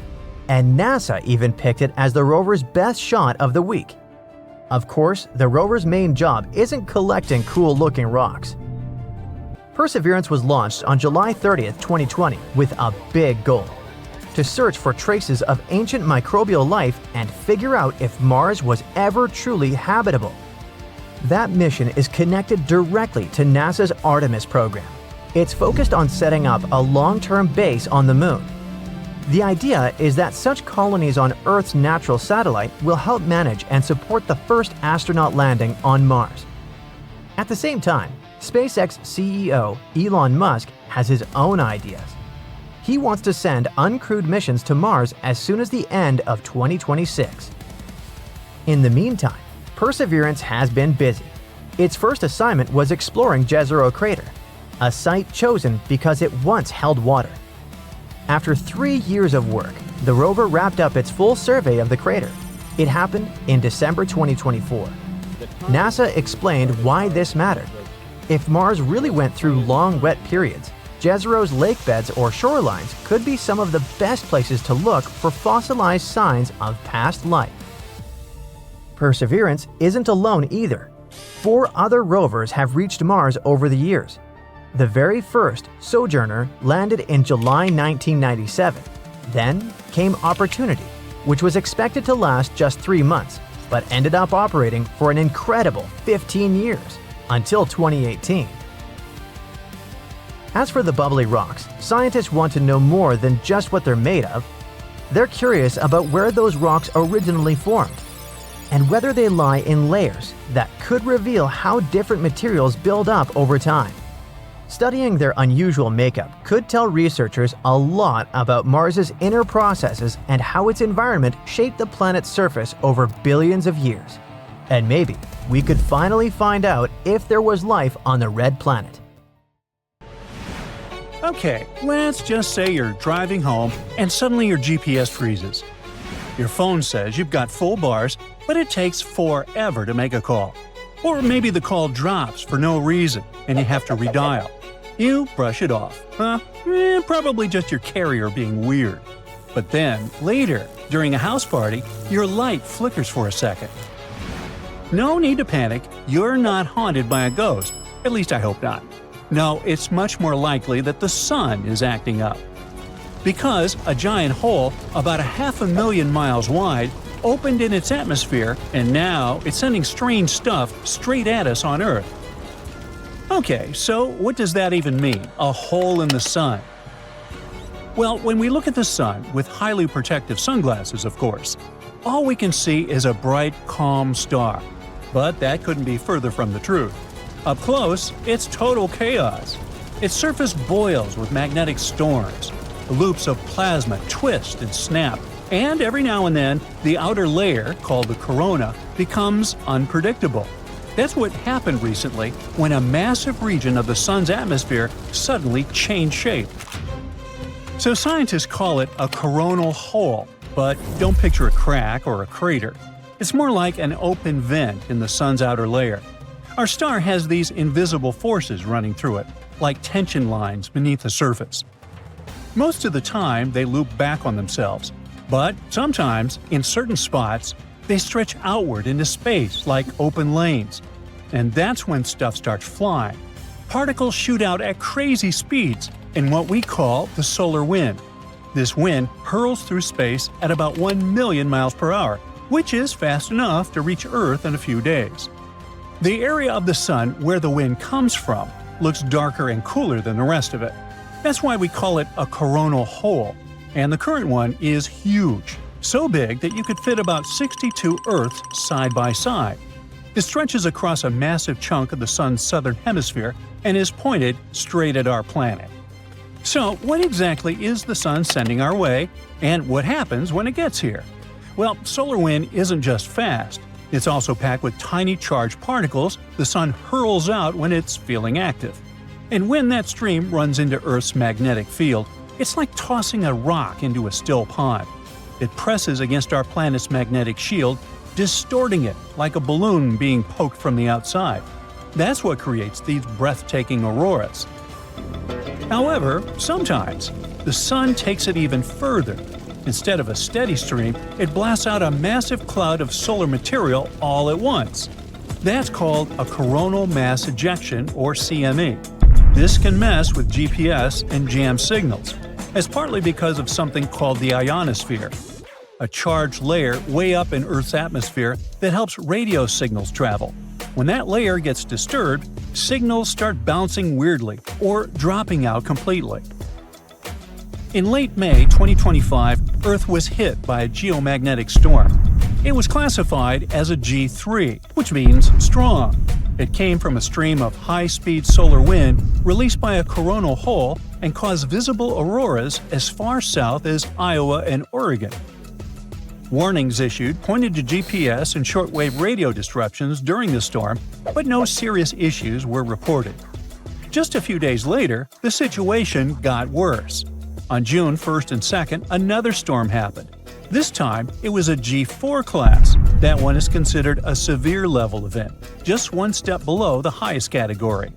and NASA even picked it as the rover's best shot of the week. Of course, the rover's main job isn't collecting cool-looking rocks. Perseverance was launched on July 30th, 2020 with a big goal: to search for traces of ancient microbial life and figure out if Mars was ever truly habitable. That mission is connected directly to NASA's Artemis program. It's focused on setting up a long-term base on the Moon. The idea is that such colonies on Earth's natural satellite will help manage and support the first astronaut landing on Mars. At the same time, SpaceX CEO Elon Musk has his own ideas. He wants to send uncrewed missions to Mars as soon as the end of 2026. In the meantime, Perseverance has been busy. Its first assignment was exploring Jezero Crater, a site chosen because it once held water. After 3 years of work, the rover wrapped up its full survey of the crater. It happened in December 2024. NASA explained why this mattered. If Mars really went through long wet periods, Jezero's lake beds or shorelines could be some of the best places to look for fossilized signs of past life. Perseverance isn't alone either. 4 other rovers have reached Mars over the years. The very first, Sojourner, landed in July 1997. Then came Opportunity, which was expected to last just 3 months, but ended up operating for an incredible 15 years, until 2018. As for the bubbly rocks, scientists want to know more than just what they're made of. They're curious about where those rocks originally formed, and whether they lie in layers that could reveal how different materials build up over time. Studying their unusual makeup could tell researchers a lot about Mars's inner processes and how its environment shaped the planet's surface over billions of years. And maybe we could finally find out if there was life on the red planet. Okay, let's just say you're driving home and suddenly your GPS freezes. Your phone says you've got full bars, but it takes forever to make a call. Or maybe the call drops for no reason and you have to redial. You brush it off. Probably just your carrier being weird. But then, later, during a house party, your light flickers for a second. No need to panic, you're not haunted by a ghost. At least I hope not. No, it's much more likely that the sun is acting up. Because a giant hole about 500,000 miles wide opened in its atmosphere, and now it's sending strange stuff straight at us on Earth. Okay, so what does that even mean, a hole in the sun? Well, when we look at the sun with highly protective sunglasses, of course, all we can see is a bright, calm star. But that couldn't be further from the truth. Up close, it's total chaos. Its surface boils with magnetic storms. Loops of plasma twist and snap, and every now and then, the outer layer, called the corona, becomes unpredictable. That's what happened recently when a massive region of the sun's atmosphere suddenly changed shape. So scientists call it a coronal hole, but don't picture a crack or a crater. It's more like an open vent in the sun's outer layer. Our star has these invisible forces running through it, like tension lines beneath the surface. Most of the time, they loop back on themselves, but sometimes, in certain spots, they stretch outward into space like open lanes. And that's when stuff starts flying. Particles shoot out at crazy speeds in what we call the solar wind. This wind hurls through space at about 1 million miles per hour, which is fast enough to reach Earth in a few days. The area of the sun where the wind comes from looks darker and cooler than the rest of it. That's why we call it a coronal hole. And the current one is huge, so big that you could fit about 62 Earths side by side. It stretches across a massive chunk of the sun's southern hemisphere and is pointed straight at our planet. So, what exactly is the sun sending our way, and what happens when it gets here? Well, solar wind isn't just fast. It's also packed with tiny charged particles the sun hurls out when it's feeling active. And when that stream runs into Earth's magnetic field, it's like tossing a rock into a still pond. It presses against our planet's magnetic shield, distorting it like a balloon being poked from the outside. That's what creates these breathtaking auroras. However, sometimes, the sun takes it even further. Instead of a steady stream, it blasts out a massive cloud of solar material all at once. That's called a coronal mass ejection, or CME. This can mess with GPS and jam signals, as partly because of something called the ionosphere, a charged layer way up in Earth's atmosphere that helps radio signals travel. When that layer gets disturbed, signals start bouncing weirdly or dropping out completely. In late May 2025, Earth was hit by a geomagnetic storm. It was classified as a G3, which means strong. It came from a stream of high-speed solar wind released by a coronal hole and caused visible auroras as far south as Iowa and Oregon. Warnings issued pointed to GPS and shortwave radio disruptions during the storm, but no serious issues were reported. Just a few days later, the situation got worse. On June 1st and 2nd, another storm happened. This time, it was a G4 class. That one is considered a severe level event, just one step below the highest category.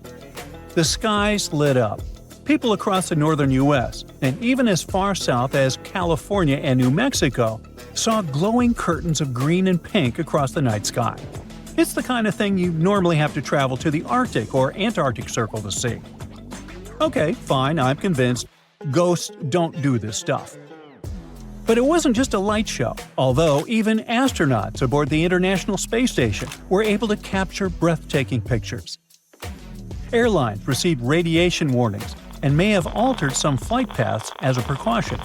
The skies lit up. People across the northern U.S., and even as far south as California and New Mexico, saw glowing curtains of green and pink across the night sky. It's the kind of thing you normally have to travel to the Arctic or Antarctic Circle to see. Okay, fine, I'm convinced. Ghosts don't do this stuff. But it wasn't just a light show, although even astronauts aboard the International Space Station were able to capture breathtaking pictures. Airlines received radiation warnings and may have altered some flight paths as a precaution.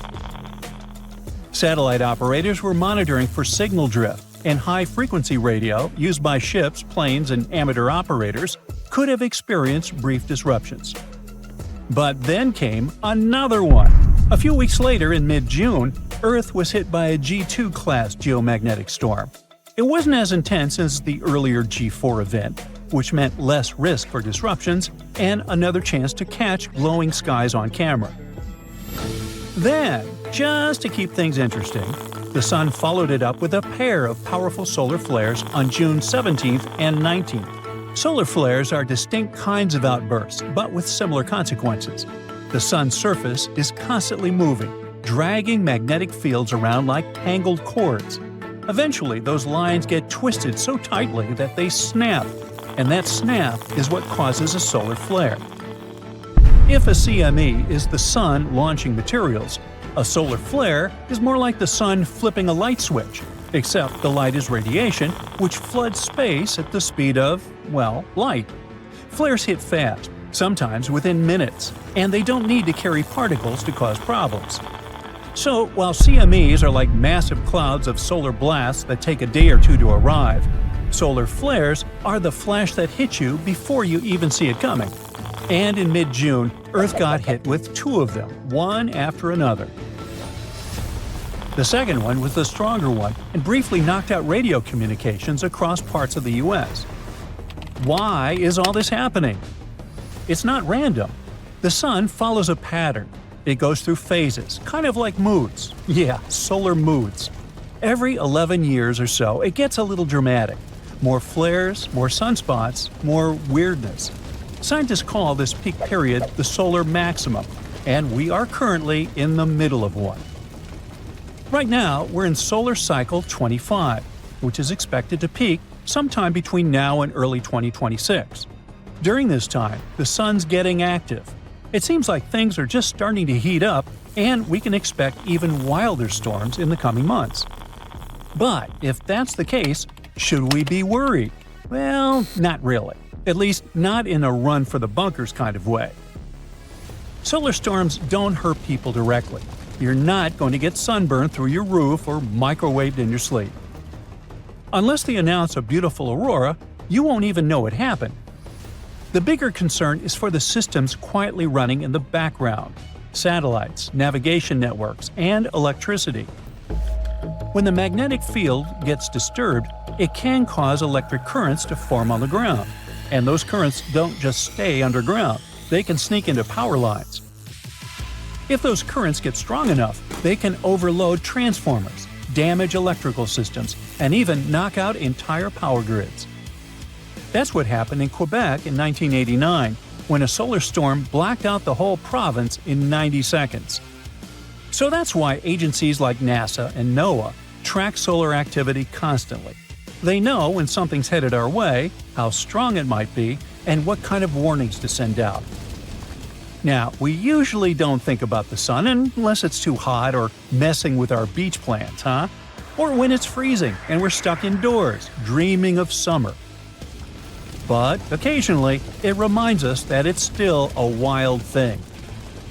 Satellite operators were monitoring for signal drift, and high-frequency radio used by ships, planes, and amateur operators could have experienced brief disruptions. But then came another one. A few weeks later, in mid-June, Earth was hit by a G2 class geomagnetic storm. It wasn't as intense as the earlier G4 event, which meant less risk for disruptions and another chance to catch glowing skies on camera. Then, just to keep things interesting, the Sun followed it up with a pair of powerful solar flares on June 17th and 19th. Solar flares are distinct kinds of outbursts, but with similar consequences. The Sun's surface is constantly moving, dragging magnetic fields around like tangled cords. Eventually, those lines get twisted so tightly that they snap, and that snap is what causes a solar flare. If a CME is the Sun launching materials, a solar flare is more like the Sun flipping a light switch, except the light is radiation, which floods space at the speed of, well, light. Flares hit fast, sometimes within minutes, and they don't need to carry particles to cause problems. So, while CMEs are like massive clouds of solar blasts that take a day or two to arrive, solar flares are the flash that hits you before you even see it coming. And in mid-June, Earth got hit with two of them, one after another. The second one was the stronger one and briefly knocked out radio communications across parts of the U.S. Why is all this happening? It's not random. The Sun follows a pattern. It goes through phases, kind of like moods. Yeah, solar moods. Every 11 years or so, it gets a little dramatic. More flares, more sunspots, more weirdness. Scientists call this peak period the solar maximum, and we are currently in the middle of one. Right now, we're in solar cycle 25, which is expected to peak sometime between now and early 2026. During this time, the Sun's getting active. It seems like things are just starting to heat up, and we can expect even wilder storms in the coming months. But if that's the case, should we be worried? Well, not really. At least not in a run-for-the-bunkers kind of way. Solar storms don't hurt people directly. You're not going to get sunburned through your roof or microwaved in your sleep. Unless they announce a beautiful aurora, you won't even know it happened. The bigger concern is for the systems quietly running in the background – satellites, navigation networks, and electricity. When the magnetic field gets disturbed, it can cause electric currents to form on the ground. And those currents don't just stay underground, they can sneak into power lines. If those currents get strong enough, they can overload transformers, damage electrical systems, and even knock out entire power grids. That's what happened in Quebec in 1989, when a solar storm blacked out the whole province in 90 seconds. So that's why agencies like NASA and NOAA track solar activity constantly. They know when something's headed our way, how strong it might be, and what kind of warnings to send out. Now, we usually don't think about the Sun unless it's too hot or messing with our beach plans, huh? Or when it's freezing and we're stuck indoors, dreaming of summer. But occasionally, it reminds us that it's still a wild thing.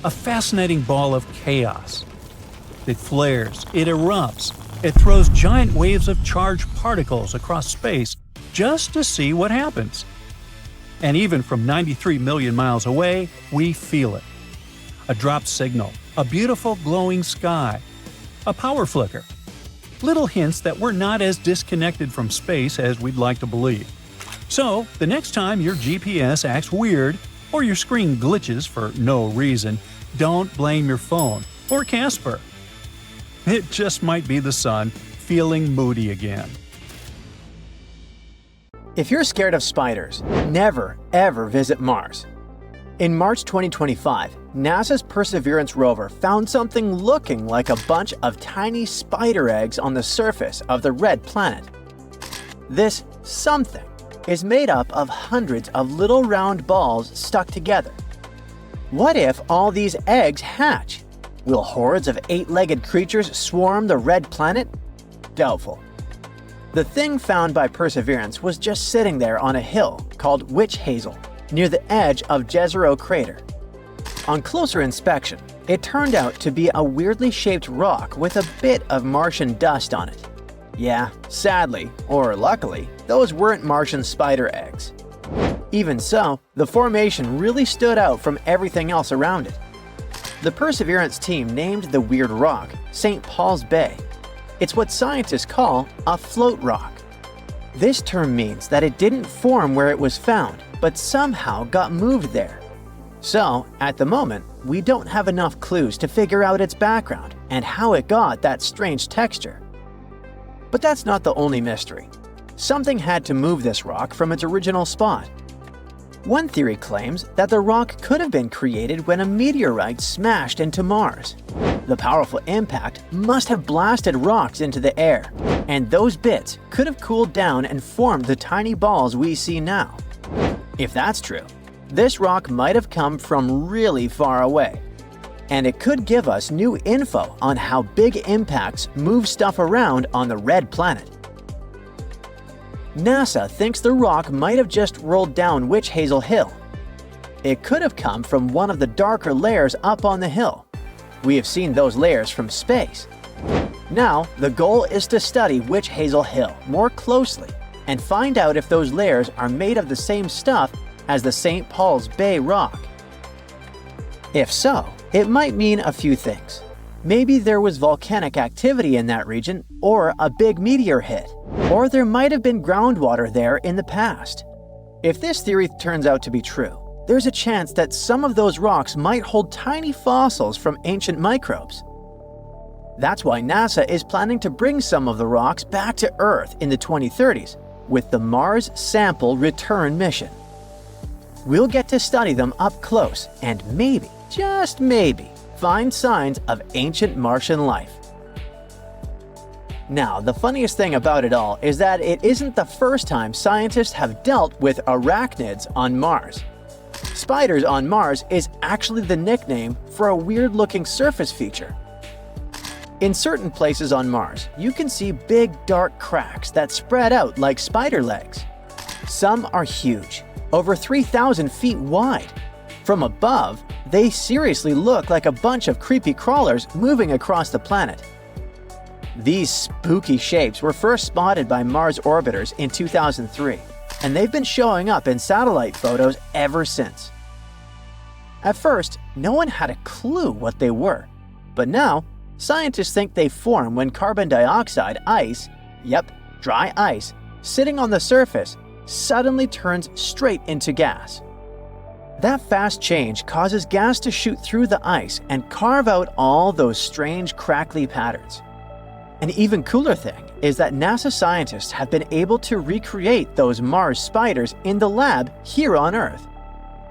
a fascinating ball of chaos. It flares, it erupts, it throws giant waves of charged particles across space just to see what happens. And even from 93 million miles away, we feel it. A dropped signal, a beautiful glowing sky, a power flicker. Little hints that we're not as disconnected from space as we'd like to believe. So, the next time your GPS acts weird or your screen glitches for no reason, don't blame your phone or Casper. It just might be the sun feeling moody again. If you're scared of spiders, never ever visit Mars. In March 2025, NASA's Perseverance rover found something looking like a bunch of tiny spider eggs on the surface of the red planet. This something is made up of hundreds of little round balls stuck together. What if all these eggs hatch? Will hordes of eight-legged creatures swarm the red planet? Doubtful. The thing found by Perseverance was just sitting there on a hill called Witch Hazel, near the edge of Jezero Crater. On closer inspection, it turned out to be a weirdly shaped rock with a bit of Martian dust on it. Yeah, sadly, or luckily, those weren't Martian spider eggs. Even so, the formation really stood out from everything else around it. The Perseverance team named the weird rock St. Paul's Bay. It's what scientists call a float rock. This term means that it didn't form where it was found, but somehow got moved there. So, at the moment, we don't have enough clues to figure out its background and how it got that strange texture. But that's not the only mystery. Something had to move this rock from its original spot. One theory claims that the rock could have been created when a meteorite smashed into Mars. The powerful impact must have blasted rocks into the air, and those bits could have cooled down and formed the tiny balls we see now. If that's true, this rock might have come from really far away, and it could give us new info on how big impacts move stuff around on the red planet. NASA thinks the rock might have just rolled down Witch Hazel Hill. It could have come from one of the darker layers up on the hill. We have seen those layers from space. Now, the goal is to study Witch Hazel Hill more closely and find out if those layers are made of the same stuff as the St. Paul's Bay rock. If so, it might mean a few things. Maybe there was volcanic activity in that region, or a big meteor hit, or there might have been groundwater there in the past. If this theory turns out to be true, there's a chance that some of those rocks might hold tiny fossils from ancient microbes. That's why NASA is planning to bring some of the rocks back to Earth in the 2030s with the Mars Sample Return mission. We'll get to study them up close and maybe, just maybe, find signs of ancient Martian life. Now, the funniest thing about it all is that it isn't the first time scientists have dealt with arachnids on Mars. Spiders on Mars is actually the nickname for a weird-looking surface feature. In certain places on Mars, you can see big dark cracks that spread out like spider legs. Some are huge, over 3,000 feet wide. From above, they seriously look like a bunch of creepy crawlers moving across the planet. These spooky shapes were first spotted by Mars orbiters in 2003, and they've been showing up in satellite photos ever since. At first, no one had a clue what they were, but now, scientists think they form when carbon dioxide ice, dry ice, sitting on the surface, suddenly turns straight into gas. That fast change causes gas to shoot through the ice and carve out all those strange crackly patterns. An even cooler thing is that NASA scientists have been able to recreate those Mars spiders in the lab here on Earth.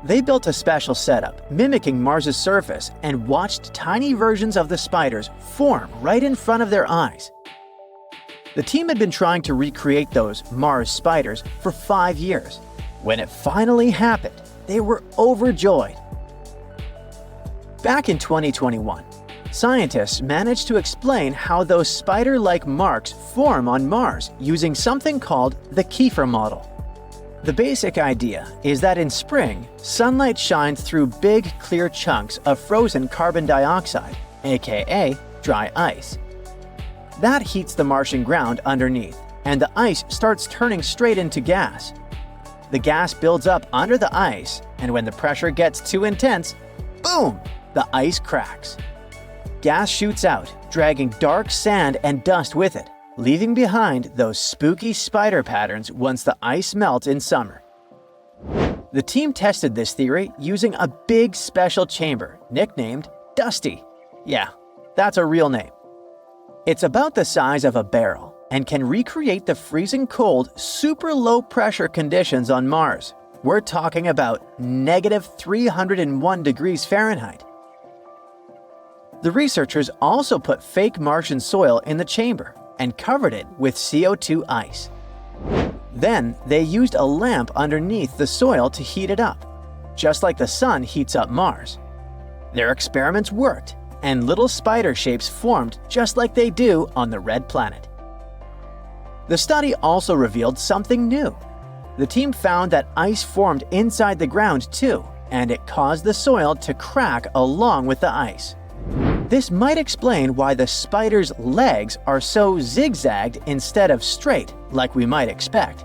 They built a special setup mimicking Mars's surface and watched tiny versions of the spiders form right in front of their eyes. The team had been trying to recreate those Mars spiders for 5 years. When it finally happened, they were overjoyed. Back in 2021, scientists managed to explain how those spider-like marks form on Mars using something called the Kiefer model. The basic idea is that in spring, sunlight shines through big, clear chunks of frozen carbon dioxide, aka dry ice. That heats the Martian ground underneath, and the ice starts turning straight into gas. The gas builds up under the ice, and when the pressure gets too intense, boom, the ice cracks. Gas shoots out, dragging dark sand and dust with it, leaving behind those spooky spider patterns once the ice melts in summer. The team tested this theory using a big special chamber nicknamed Dusty. Yeah, that's a real name. It's about the size of a barrel and can recreate the freezing cold, super low pressure conditions on Mars. We're talking about -301 degrees Fahrenheit. The researchers also put fake Martian soil in the chamber and covered it with CO2 ice. Then they used a lamp underneath the soil to heat it up, just like the sun heats up Mars. Their experiments worked, and little spider shapes formed just like they do on the red planet. The study also revealed something new. The team found that ice formed inside the ground too, and it caused the soil to crack along with the ice. This might explain why the spider's legs are so zigzagged instead of straight, like we might expect.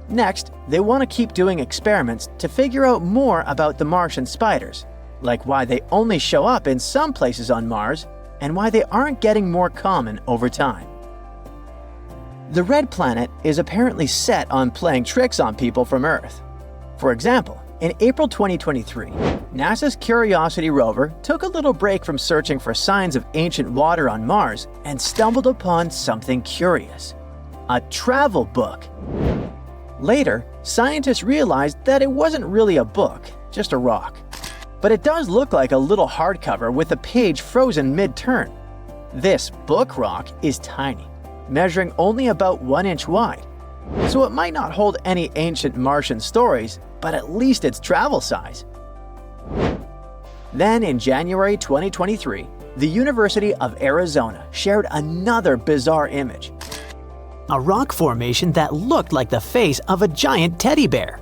Next, they want to keep doing experiments to figure out more about the Martian spiders, like why they only show up in some places on Mars and why they aren't getting more common over time. The red planet is apparently set on playing tricks on people from Earth. For example, in April 2023, NASA's Curiosity rover took a little break from searching for signs of ancient water on Mars and stumbled upon something curious: a travel book. Later, scientists realized that it wasn't really a book, just a rock. But it does look like a little hardcover with a page frozen mid-turn. This book rock is tiny, measuring only about 1 inch wide. So it might not hold any ancient Martian stories, but at least it's travel size. Then in January 2023, the University of Arizona shared another bizarre image: a rock formation that looked like the face of a giant teddy bear.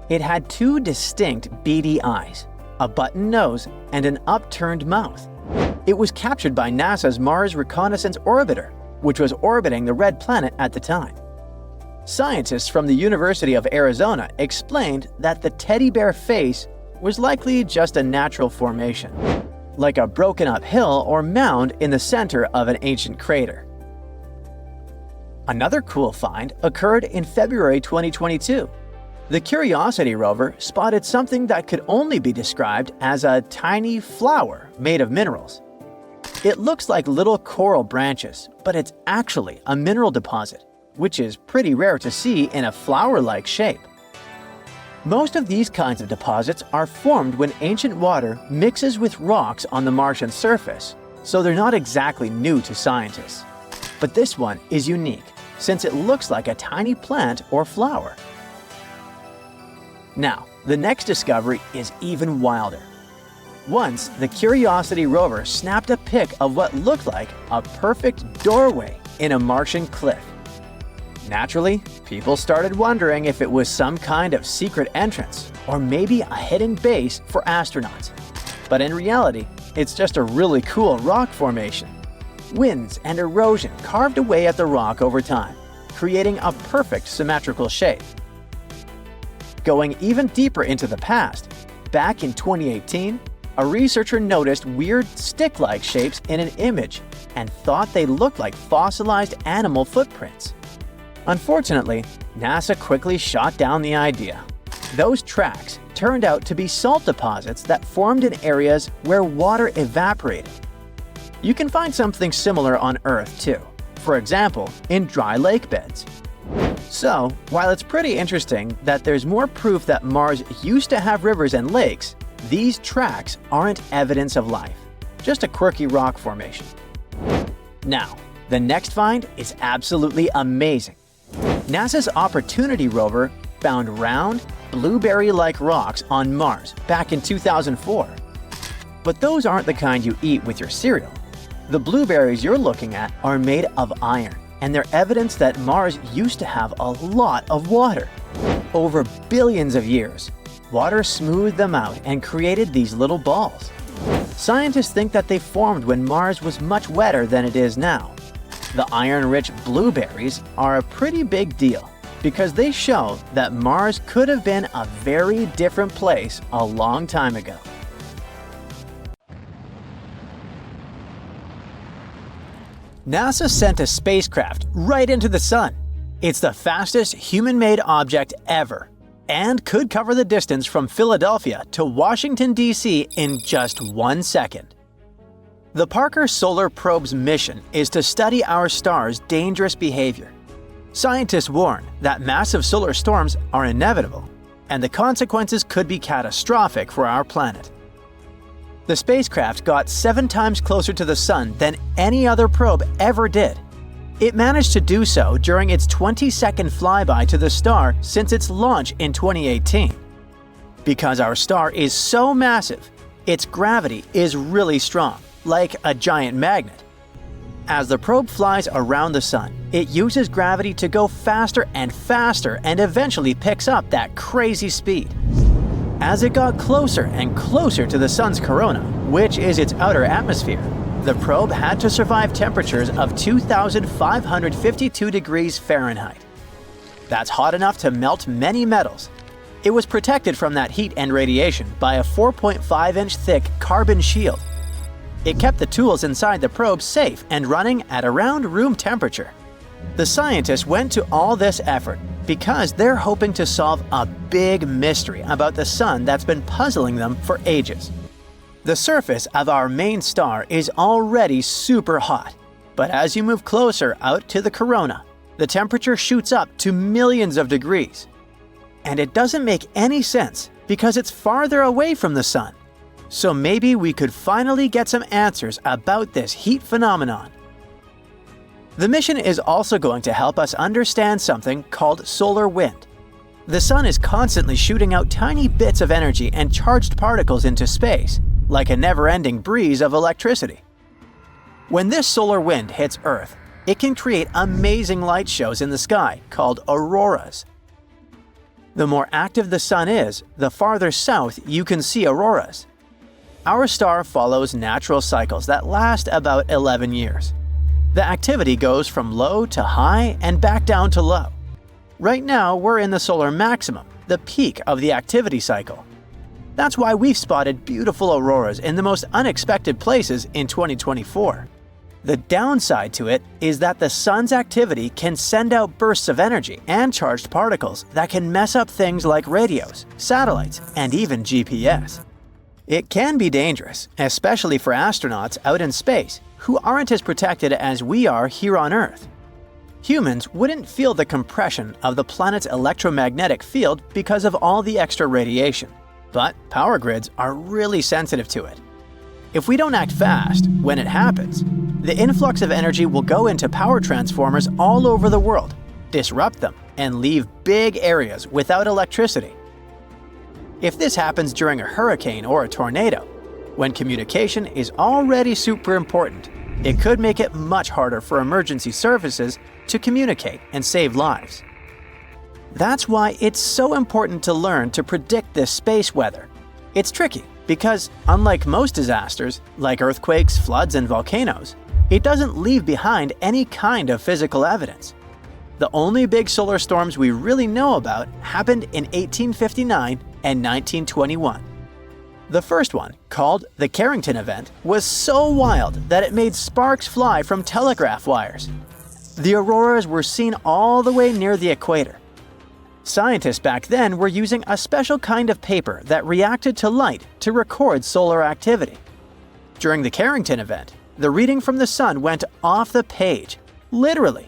It had two distinct beady eyes, a button nose, and an upturned mouth. It was captured by NASA's Mars Reconnaissance Orbiter, which was orbiting the red planet at the time. Scientists from the University of Arizona explained that the teddy bear face was likely just a natural formation, like a broken up hill or mound in the center of an ancient crater. Another cool find occurred in February 2022. The Curiosity rover spotted something that could only be described as a tiny flower made of minerals. It looks like little coral branches, but it's actually a mineral deposit, which is pretty rare to see in a flower-like shape. Most of these kinds of deposits are formed when ancient water mixes with rocks on the Martian surface, so they're not exactly new to scientists. But this one is unique, since it looks like a tiny plant or flower. Now, the next discovery is even wilder. Once, the Curiosity rover snapped a pic of what looked like a perfect doorway in a Martian cliff. Naturally, people started wondering if it was some kind of secret entrance, or maybe a hidden base for astronauts. But in reality, it's just a really cool rock formation. Winds and erosion carved away at the rock over time, creating a perfect symmetrical shape. Going even deeper into the past, back in 2018, a researcher noticed weird stick-like shapes in an image and thought they looked like fossilized animal footprints. Unfortunately, NASA quickly shot down the idea. Those tracks turned out to be salt deposits that formed in areas where water evaporated. You can find something similar on Earth too, for example, in dry lake beds. So, while it's pretty interesting that there's more proof that Mars used to have rivers and lakes, these tracks aren't evidence of life, just a quirky rock formation. Now, the next find is absolutely amazing. NASA's Opportunity rover found round, blueberry-like rocks on Mars back in 2004. But those aren't the kind you eat with your cereal. The blueberries you're looking at are made of iron, and they're evidence that Mars used to have a lot of water. over billions of years, water smoothed them out and created these little balls. Scientists think that they formed when Mars was much wetter than it is now. The iron-rich blueberries are a pretty big deal because they show that Mars could have been a very different place a long time ago. NASA sent a spacecraft right into the Sun. It's the fastest human-made object ever and could cover the distance from Philadelphia to Washington, D.C. in just 1 second. The Parker Solar Probe's mission is to study our star's dangerous behavior. Scientists warn that massive solar storms are inevitable, and the consequences could be catastrophic for our planet. The spacecraft got 7 times closer to the Sun than any other probe ever did. It managed to do so during its 20-second flyby to the star since its launch in 2018. Because our star is so massive, its gravity is really strong, like a giant magnet. As the probe flies around the Sun, it uses gravity to go faster and faster and eventually picks up that crazy speed. As it got closer and closer to the Sun's corona, which is its outer atmosphere, the probe had to survive temperatures of 2,552 degrees Fahrenheit. That's hot enough to melt many metals. It was protected from that heat and radiation by a 4.5-inch thick carbon shield. It kept the tools inside the probe safe and running at around room temperature. The scientists went to all this effort because they're hoping to solve a big mystery about the Sun that's been puzzling them for ages. The surface of our main star is already super hot, but as you move closer out to the corona, the temperature shoots up to millions of degrees. And it doesn't make any sense because it's farther away from the Sun. So maybe we could finally get some answers about this heat phenomenon. The mission is also going to help us understand something called solar wind. The Sun is constantly shooting out tiny bits of energy and charged particles into space, like a never-ending breeze of electricity. When this solar wind hits Earth, it can create amazing light shows in the sky called auroras. The more active the Sun is, the farther south you can see auroras. Our star follows natural cycles that last about 11 years. The activity goes from low to high and back down to low. Right now, we're in the solar maximum, the peak of the activity cycle. That's why we've spotted beautiful auroras in the most unexpected places in 2024. The downside to it is that the Sun's activity can send out bursts of energy and charged particles that can mess up things like radios, satellites, and even GPS. It can be dangerous, especially for astronauts out in space who aren't as protected as we are here on Earth. Humans wouldn't feel the compression of the planet's electromagnetic field because of all the extra radiation, but power grids are really sensitive to it. If we don't act fast, when it happens, the influx of energy will go into power transformers all over the world, disrupt them, and leave big areas without electricity. If this happens during a hurricane or a tornado, when communication is already super important, it could make it much harder for emergency services to communicate and save lives. That's why it's so important to learn to predict this space weather. It's tricky because, unlike most disasters, like earthquakes, floods, and volcanoes, it doesn't leave behind any kind of physical evidence. The only big solar storms we really know about happened in 1859 and 1921. The first one, called the Carrington event, was so wild that it made sparks fly from telegraph wires. The auroras were seen all the way near the equator. Scientists back then were using a special kind of paper that reacted to light to record solar activity. During the Carrington event, the reading from the Sun went off the page, literally.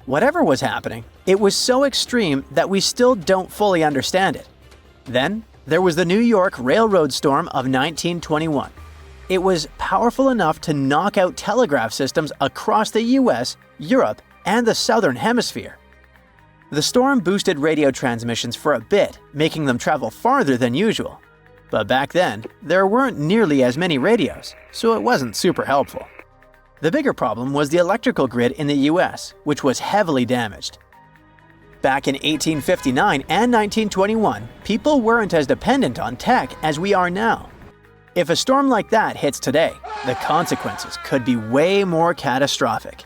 Whatever was happening, it was so extreme that we still don't fully understand it. Then, there was the New York Railroad Storm of 1921. It was powerful enough to knock out telegraph systems across the US, Europe, and the Southern Hemisphere. The storm boosted radio transmissions for a bit, making them travel farther than usual. But back then, there weren't nearly as many radios, so it wasn't super helpful. The bigger problem was the electrical grid in the US, which was heavily damaged. Back in 1859 and 1921, people weren't as dependent on tech as we are now. If a storm like that hits today, the consequences could be way more catastrophic.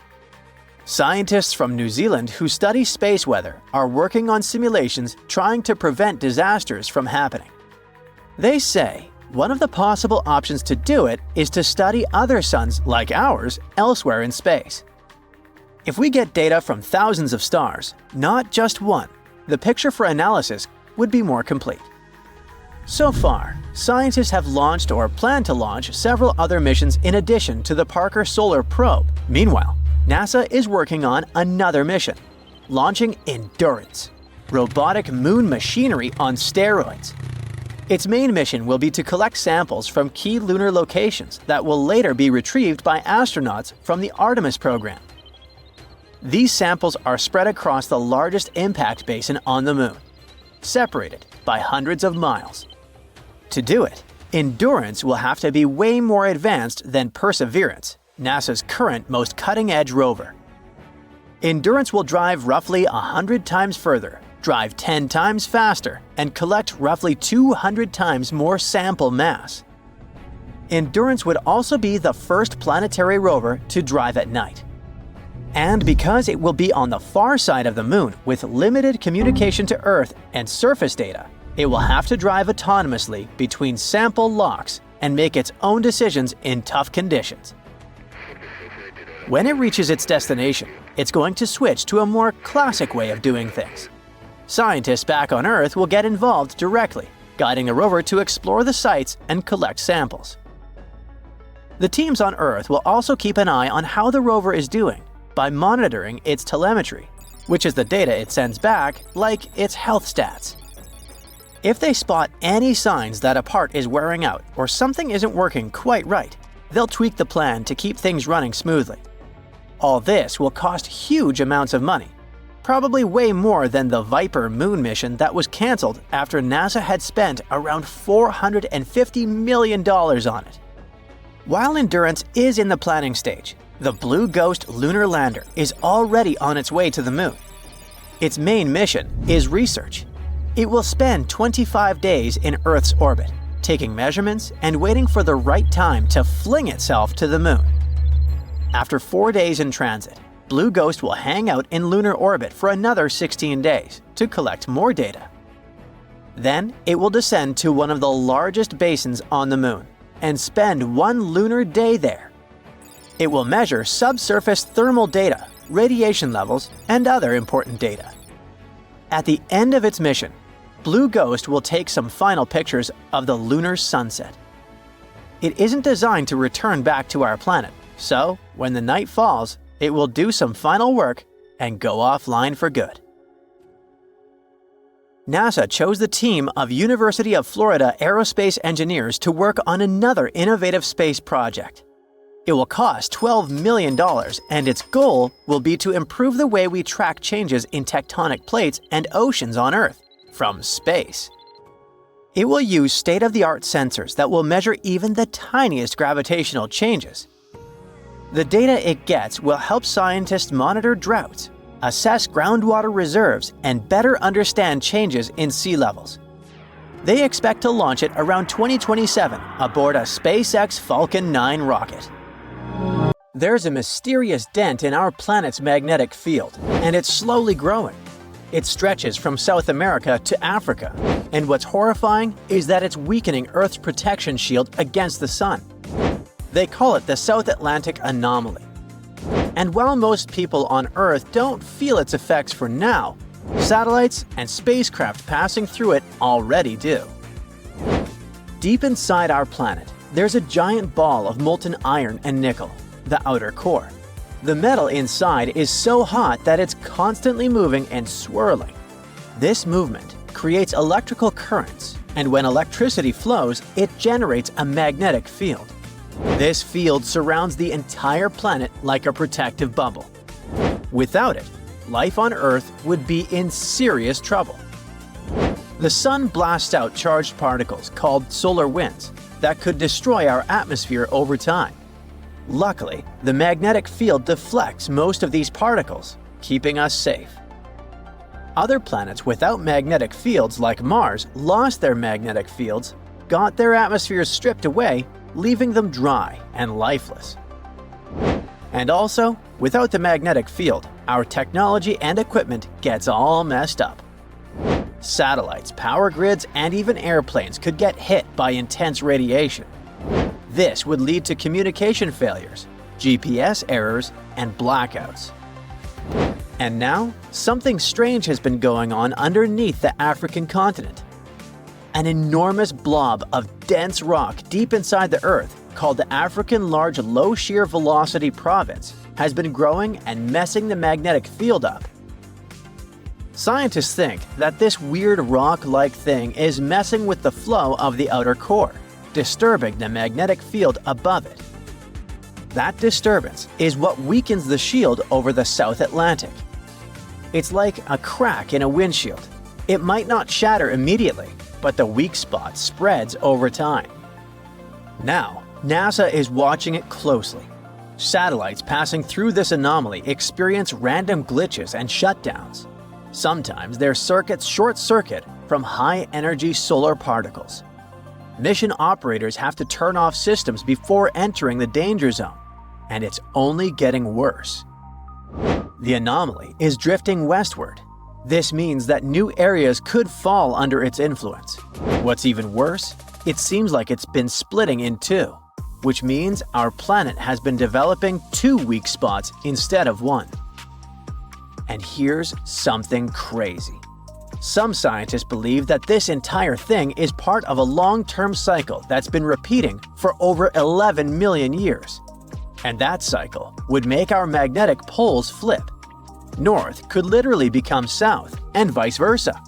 Scientists from New Zealand who study space weather are working on simulations trying to prevent disasters from happening. They say one of the possible options to do it is to study other suns like ours elsewhere in space. If we get data from thousands of stars, not just one, the picture for analysis would be more complete. So far, scientists have launched or plan to launch several other missions in addition to the Parker Solar Probe. Meanwhile, NASA is working on another mission, launching Endurance, robotic moon machinery on steroids. Its main mission will be to collect samples from key lunar locations that will later be retrieved by astronauts from the Artemis program. These samples are spread across the largest impact basin on the moon, separated by hundreds of miles. To do it, Endurance will have to be way more advanced than Perseverance, NASA's current most cutting-edge rover. Endurance will drive roughly 100 times further, drive 10 times faster, and collect roughly 200 times more sample mass. Endurance would also be the first planetary rover to drive at night. And because it will be on the far side of the moon with limited communication to Earth and surface data, it will have to drive autonomously between sample locks and make its own decisions in tough conditions. When it reaches its destination, it's going to switch to a more classic way of doing things. Scientists back on Earth will get involved directly, guiding the rover to explore the sites and collect samples. The teams on Earth will also keep an eye on how the rover is doing by monitoring its telemetry, which is the data it sends back, like its health stats. If they spot any signs that a part is wearing out or something isn't working quite right, they'll tweak the plan to keep things running smoothly. All this will cost huge amounts of money, probably way more than the Viper moon mission that was cancelled after NASA had spent around $450 million on it. While Endurance is in the planning stage, the Blue Ghost lunar lander is already on its way to the moon. Its main mission is research. It will spend 25 days in Earth's orbit, taking measurements and waiting for the right time to fling itself to the moon. After 4 days in transit, Blue Ghost will hang out in lunar orbit for another 16 days to collect more data. Then it will descend to one of the largest basins on the moon and spend 1 lunar day there. It will measure subsurface thermal data, radiation levels, and other important data. At the end of its mission, Blue Ghost will take some final pictures of the lunar sunset. It isn't designed to return back to our planet, so when the night falls, it will do some final work and go offline for good. NASA chose the team of University of Florida aerospace engineers to work on another innovative space project. It will cost $12 million, and its goal will be to improve the way we track changes in tectonic plates and oceans on Earth from space. It will use state-of-the-art sensors that will measure even the tiniest gravitational changes. The data it gets will help scientists monitor droughts, assess groundwater reserves, and better understand changes in sea levels. They expect to launch it around 2027 aboard a SpaceX Falcon 9 rocket. There's a mysterious dent in our planet's magnetic field, and it's slowly growing. It stretches from South America to Africa, and what's horrifying is that it's weakening Earth's protection shield against the sun. They call it the South Atlantic anomaly. And while most people on Earth don't feel its effects for now, satellites and spacecraft passing through it already do. Deep inside our planet, there's a giant ball of molten iron and nickel, the outer core. The metal inside is so hot that it's constantly moving and swirling. This movement creates electrical currents, and when electricity flows, it generates a magnetic field. This field surrounds the entire planet like a protective bubble. Without it, life on Earth would be in serious trouble. The sun blasts out charged particles called solar winds that could destroy our atmosphere over time. Luckily, the magnetic field deflects most of these particles, keeping us safe. Other planets without magnetic fields like Mars lost their magnetic fields, got their atmospheres stripped away, leaving them dry and lifeless. And also, without the magnetic field, our technology and equipment gets all messed up. Satellites, power grids, and even airplanes could get hit by intense radiation. This would lead to communication failures, GPS errors, and blackouts. And now, something strange has been going on underneath the African continent. An enormous blob of dense rock deep inside the Earth, called the African Large Low Shear Velocity Province, has been growing and messing the magnetic field up. Scientists think that this weird rock-like thing is messing with the flow of the outer core, disturbing the magnetic field above it. That disturbance is what weakens the shield over the South Atlantic. It's like a crack in a windshield. It might not shatter immediately, but the weak spot spreads over time. Now, NASA is watching it closely. Satellites passing through this anomaly experience random glitches and shutdowns. Sometimes their circuits short-circuit from high-energy solar particles. Mission operators have to turn off systems before entering the danger zone, and it's only getting worse. The anomaly is drifting westward. This means that new areas could fall under its influence. What's even worse, it seems like it's been splitting in two, which means our planet has been developing two weak spots instead of one. And here's something crazy. Some scientists believe that this entire thing is part of a long-term cycle that's been repeating for over 11 million years. And that cycle would make our magnetic poles flip. North could literally become south, and vice versa.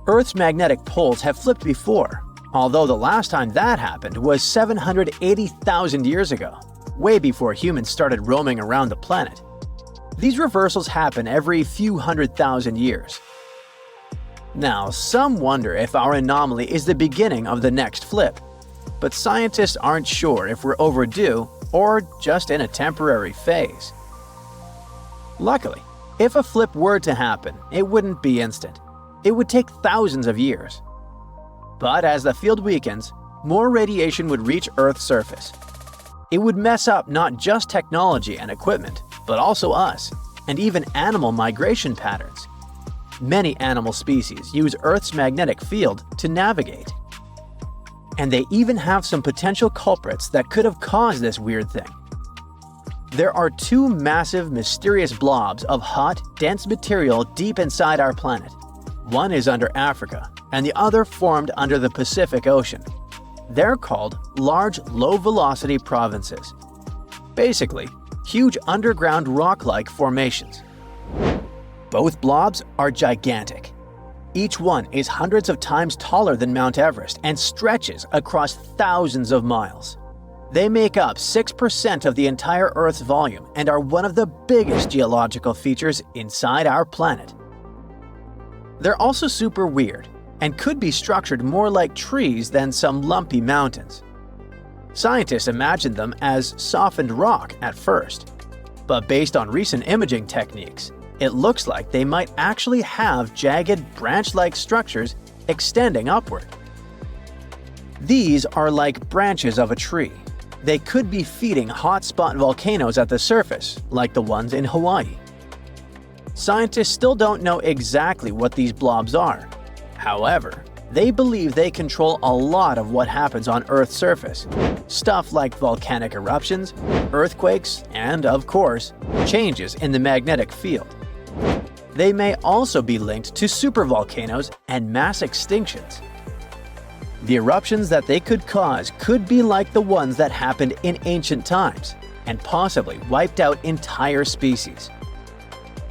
Earth's magnetic poles have flipped before, although the last time that happened was 780,000 years ago, way before humans started roaming around the planet. These reversals happen every few 100,000 years. Now, some wonder if our anomaly is the beginning of the next flip, but scientists aren't sure if we're overdue or just in a temporary phase. Luckily, if a flip were to happen, it wouldn't be instant. It would take thousands of years. But as the field weakens, more radiation would reach Earth's surface. It would mess up not just technology and equipment, but also us, and even animal migration patterns. Many animal species use Earth's magnetic field to navigate. And they even have some potential culprits that could have caused this weird thing. There are two massive, mysterious blobs of hot, dense material deep inside our planet. One is under Africa, and the other formed under the Pacific Ocean. They're called large, low-velocity provinces. Basically, huge underground rock-like formations. Both blobs are gigantic. Each one is hundreds of times taller than Mount Everest and stretches across thousands of miles. They make up 6% of the entire Earth's volume and are one of the biggest geological features inside our planet. They're also super weird and could be structured more like trees than some lumpy mountains. Scientists imagined them as softened rock at first, but based on recent imaging techniques, it looks like they might actually have jagged, branch-like structures extending upward. These are like branches of a tree. They could be feeding hotspot volcanoes at the surface, like the ones in Hawaii. Scientists still don't know exactly what these blobs are. However, they believe they control a lot of what happens on Earth's surface. Stuff like volcanic eruptions, earthquakes, and, of course, changes in the magnetic field. They may also be linked to supervolcanoes and mass extinctions. The eruptions that they could cause could be like the ones that happened in ancient times and possibly wiped out entire species.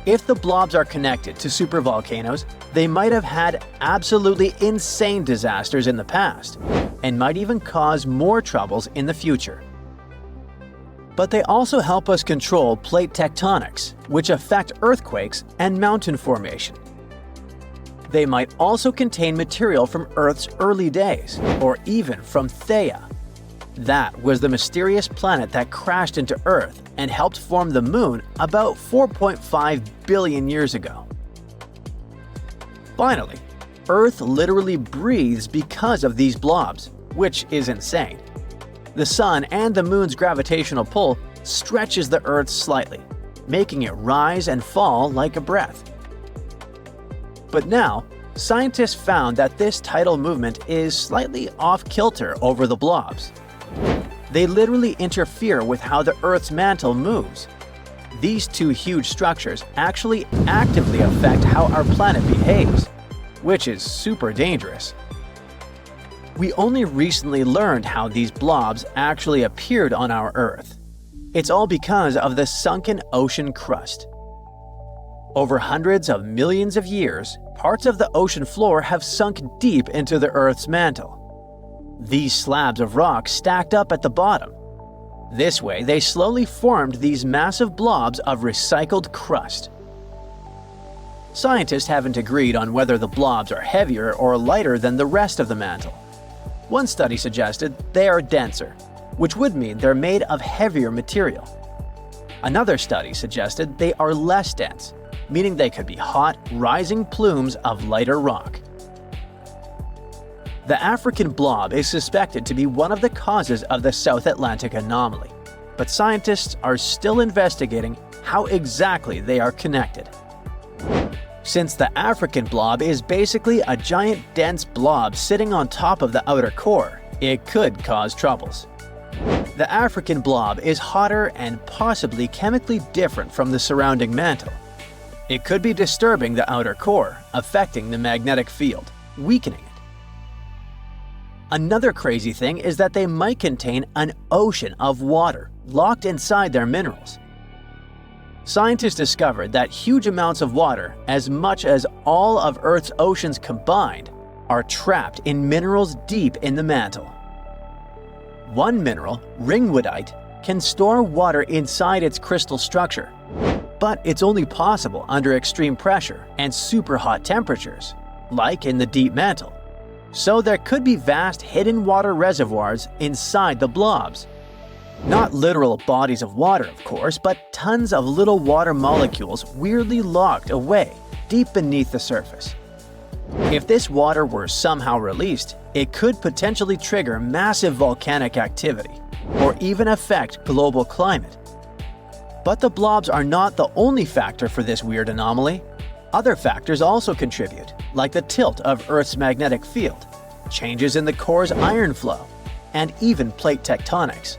If the blobs are connected to supervolcanoes, they might have had absolutely insane disasters in the past and might even cause more troubles in the future. But they also help us control plate tectonics, which affect earthquakes and mountain formation. They might also contain material from Earth's early days, or even from Theia. That was the mysterious planet that crashed into Earth and helped form the Moon about 4.5 billion years ago. Finally, Earth literally breathes because of these blobs, which is insane. The Sun and the Moon's gravitational pull stretches the Earth slightly, making it rise and fall like a breath. But now, scientists found that this tidal movement is slightly off-kilter over the blobs. They literally interfere with how the Earth's mantle moves. These two huge structures actually actively affect how our planet behaves, which is super dangerous. We only recently learned how these blobs actually appeared on our Earth. It's all because of the sunken ocean crust. Over hundreds of millions of years, parts of the ocean floor have sunk deep into the Earth's mantle. These slabs of rock stacked up at the bottom. This way, they slowly formed these massive blobs of recycled crust. Scientists haven't agreed on whether the blobs are heavier or lighter than the rest of the mantle. One study suggested they are denser, which would mean they're made of heavier material. Another study suggested they are less dense, meaning they could be hot, rising plumes of lighter rock. The African blob is suspected to be one of the causes of the South Atlantic anomaly, but scientists are still investigating how exactly they are connected. Since the African blob is basically a giant dense blob sitting on top of the outer core, it could cause troubles. The African blob is hotter and possibly chemically different from the surrounding mantle. It could be disturbing the outer core, affecting the magnetic field, weakening it. Another crazy thing is that they might contain an ocean of water locked inside their minerals. Scientists discovered that huge amounts of water, as much as all of Earth's oceans combined, are trapped in minerals deep in the mantle. One mineral, ringwoodite, can store water inside its crystal structure, but it's only possible under extreme pressure and super hot temperatures, like in the deep mantle. So there could be vast hidden water reservoirs inside the blobs. Not literal bodies of water, of course, but tons of little water molecules weirdly locked away deep beneath the surface. If this water were somehow released, it could potentially trigger massive volcanic activity, or even affect global climate. But the blobs are not the only factor for this weird anomaly. Other factors also contribute, like the tilt of Earth's magnetic field, changes in the core's iron flow, and even plate tectonics.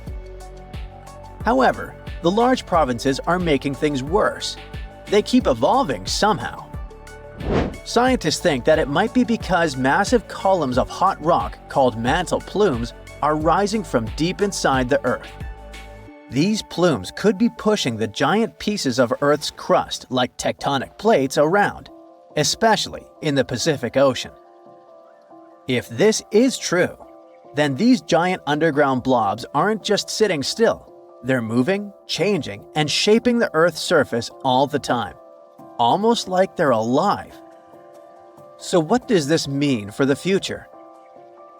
However, the large provinces are making things worse. They keep evolving somehow. Scientists think that it might be because massive columns of hot rock called mantle plumes are rising from deep inside the Earth. These plumes could be pushing the giant pieces of Earth's crust like tectonic plates around, especially in the Pacific Ocean. If this is true, then these giant underground blobs aren't just sitting still. They're moving, changing, and shaping the Earth's surface all the time, almost like they're alive. So what does this mean for the future?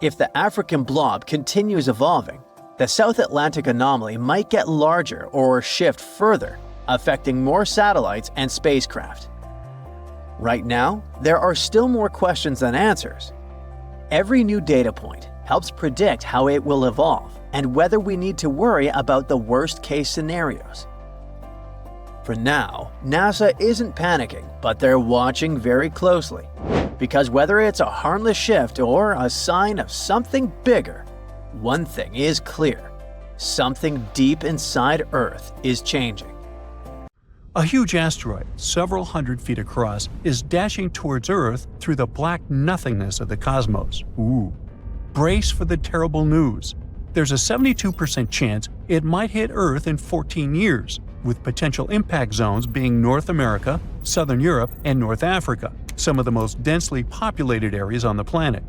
If the African blob continues evolving, the South Atlantic anomaly might get larger or shift further, affecting more satellites and spacecraft. Right now, there are still more questions than answers. Every new data point helps predict how it will evolve and whether we need to worry about the worst-case scenarios. For now, NASA isn't panicking, but they're watching very closely. Because whether it's a harmless shift or a sign of something bigger, one thing is clear: something deep inside Earth is changing. A huge asteroid, several hundred feet across, is dashing towards Earth through the black nothingness of the cosmos. Ooh. Brace for the terrible news. There's a 72% chance it might hit Earth in 14 years, with potential impact zones being North America, Southern Europe, and North Africa, some of the most densely populated areas on the planet.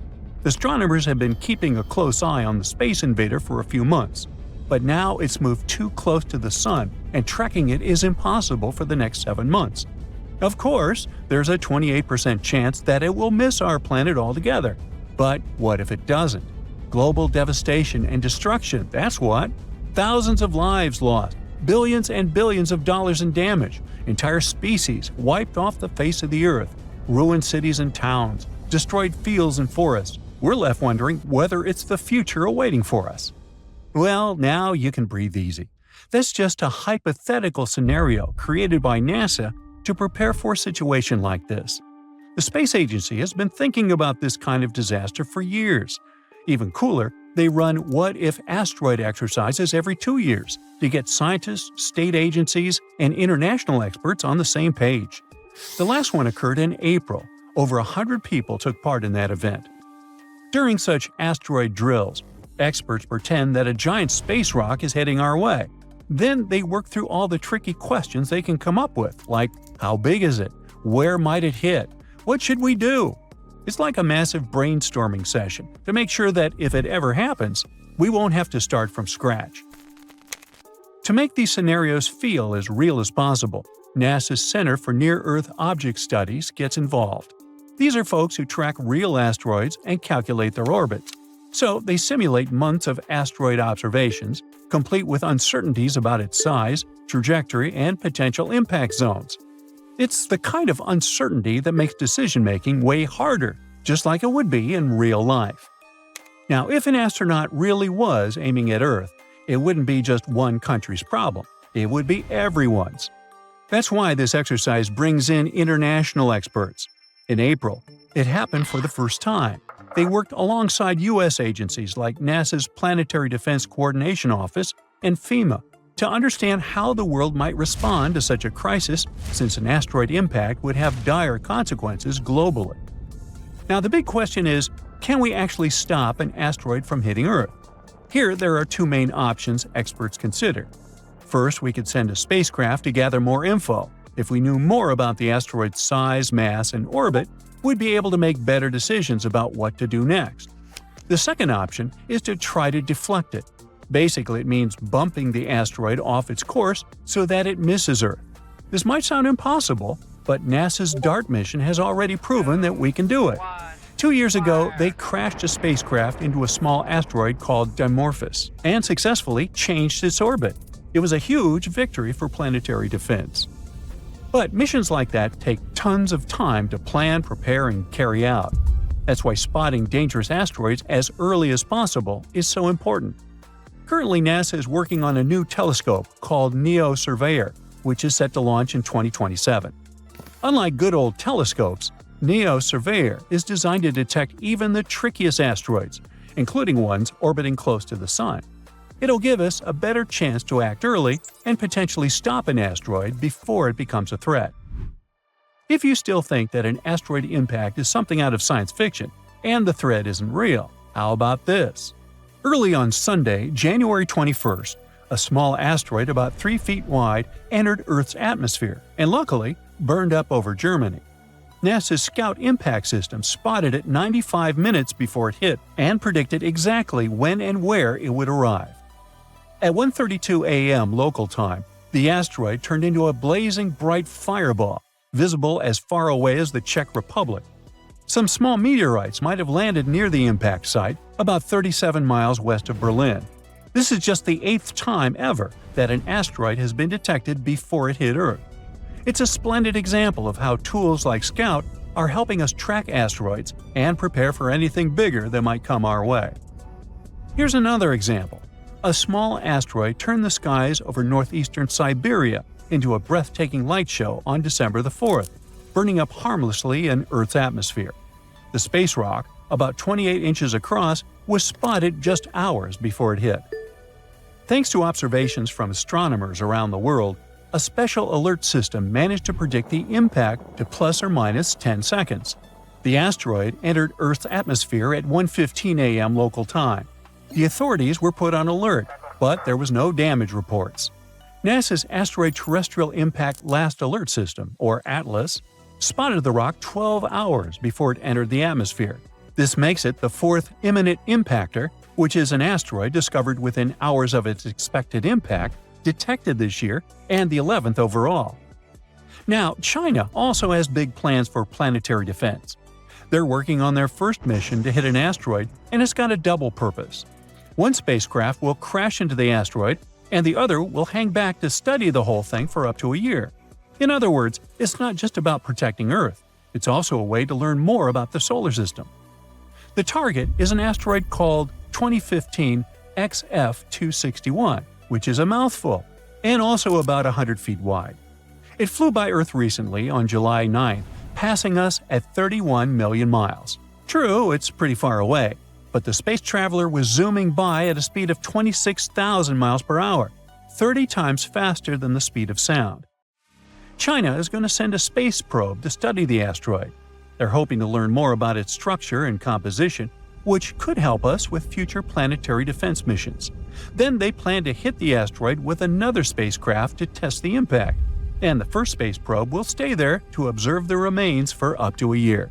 Astronomers have been keeping a close eye on the space invader for a few months, but now it's moved too close to the Sun, and tracking it is impossible for the next 7 months. Of course, there's a 28% chance that it will miss our planet altogether. But what if it doesn't? Global devastation and destruction, that's what. Thousands of lives lost, billions and billions of dollars in damage, entire species wiped off the face of the Earth. ruined cities and towns, destroyed fields and forests. We're left wondering whether it's the future awaiting for us. Well, now you can breathe easy. That's just a hypothetical scenario created by NASA to prepare for a situation like this. The space agency has been thinking about this kind of disaster for years. Even cooler, they run what-if asteroid exercises every 2 years to get scientists, state agencies, and international experts on the same page. The last one occurred in April. Over 100 people took part in that event. During such asteroid drills, experts pretend that a giant space rock is heading our way. Then they work through all the tricky questions they can come up with, like how big is it? Where might it hit? What should we do? It's like a massive brainstorming session to make sure that if it ever happens, we won't have to start from scratch. To make these scenarios feel as real as possible, NASA's Center for Near-Earth Object Studies gets involved. These are folks who track real asteroids and calculate their orbits. So they simulate months of asteroid observations, complete with uncertainties about its size, trajectory, and potential impact zones. It's the kind of uncertainty that makes decision-making way harder, just like it would be in real life. Now, if an astronaut really was aiming at Earth, it wouldn't be just one country's problem. It would be everyone's. That's why this exercise brings in international experts. In April, it happened for the first time. They worked alongside U.S. agencies like NASA's Planetary Defense Coordination Office and FEMA to understand how the world might respond to such a crisis, since an asteroid impact would have dire consequences globally. Now, the big question is, can we actually stop an asteroid from hitting Earth? Here, there are two main options experts consider. First, we could send a spacecraft to gather more info. If we knew more about the asteroid's size, mass, and orbit, we'd be able to make better decisions about what to do next. The second option is to try to deflect it. Basically, it means bumping the asteroid off its course so that it misses Earth. This might sound impossible, but NASA's DART mission has already proven that we can do it. 2 years ago, they crashed a spacecraft into a small asteroid called Dimorphos and successfully changed its orbit. It was a huge victory for planetary defense. But missions like that take tons of time to plan, prepare, and carry out. That's why spotting dangerous asteroids as early as possible is so important. Currently, NASA is working on a new telescope called NEO-Surveyor, which is set to launch in 2027. Unlike good old telescopes, NEO-Surveyor is designed to detect even the trickiest asteroids, including ones orbiting close to the Sun. It'll give us a better chance to act early and potentially stop an asteroid before it becomes a threat. If you still think that an asteroid impact is something out of science fiction and the threat isn't real, how about this? Early on Sunday, January 21st, a small asteroid about 3 feet wide entered Earth's atmosphere and luckily burned up over Germany. NASA's Scout Impact System spotted it 95 minutes before it hit and predicted exactly when and where it would arrive. At 1:32 a.m. local time, the asteroid turned into a blazing bright fireball, visible as far away as the Czech Republic. Some small meteorites might have landed near the impact site, about 37 miles west of Berlin. This is just the 8th time ever that an asteroid has been detected before it hit Earth. It's a splendid example of how tools like Scout are helping us track asteroids and prepare for anything bigger that might come our way. Here's another example. A small asteroid turned the skies over northeastern Siberia into a breathtaking light show on December the 4th, burning up harmlessly in Earth's atmosphere. The space rock, about 28 inches across, was spotted just hours before it hit. Thanks to observations from astronomers around the world, a special alert system managed to predict the impact to plus or minus 10 seconds. The asteroid entered Earth's atmosphere at 1:15 a.m. local time. The authorities were put on alert, but there was no damage reports. NASA's Asteroid Terrestrial Impact Last Alert System, or ATLAS, spotted the rock 12 hours before it entered the atmosphere. This makes it the 4th imminent impactor, which is an asteroid discovered within hours of its expected impact, detected this year, and the 11th overall. Now, China also has big plans for planetary defense. They're working on their first mission to hit an asteroid, and it's got a double purpose. One spacecraft will crash into the asteroid, and the other will hang back to study the whole thing for up to a year. In other words, it's not just about protecting Earth. It's also a way to learn more about the solar system. The target is an asteroid called 2015 XF261, which is a mouthful, and also about 100 feet wide. It flew by Earth recently on July 9, passing us at 31 million miles. True, it's pretty far away, but the space traveler was zooming by at a speed of 26,000 miles per hour, 30 times faster than the speed of sound. China is going to send a space probe to study the asteroid. They're hoping to learn more about its structure and composition, which could help us with future planetary defense missions. Then they plan to hit the asteroid with another spacecraft to test the impact, and the first space probe will stay there to observe the remains for up to a year.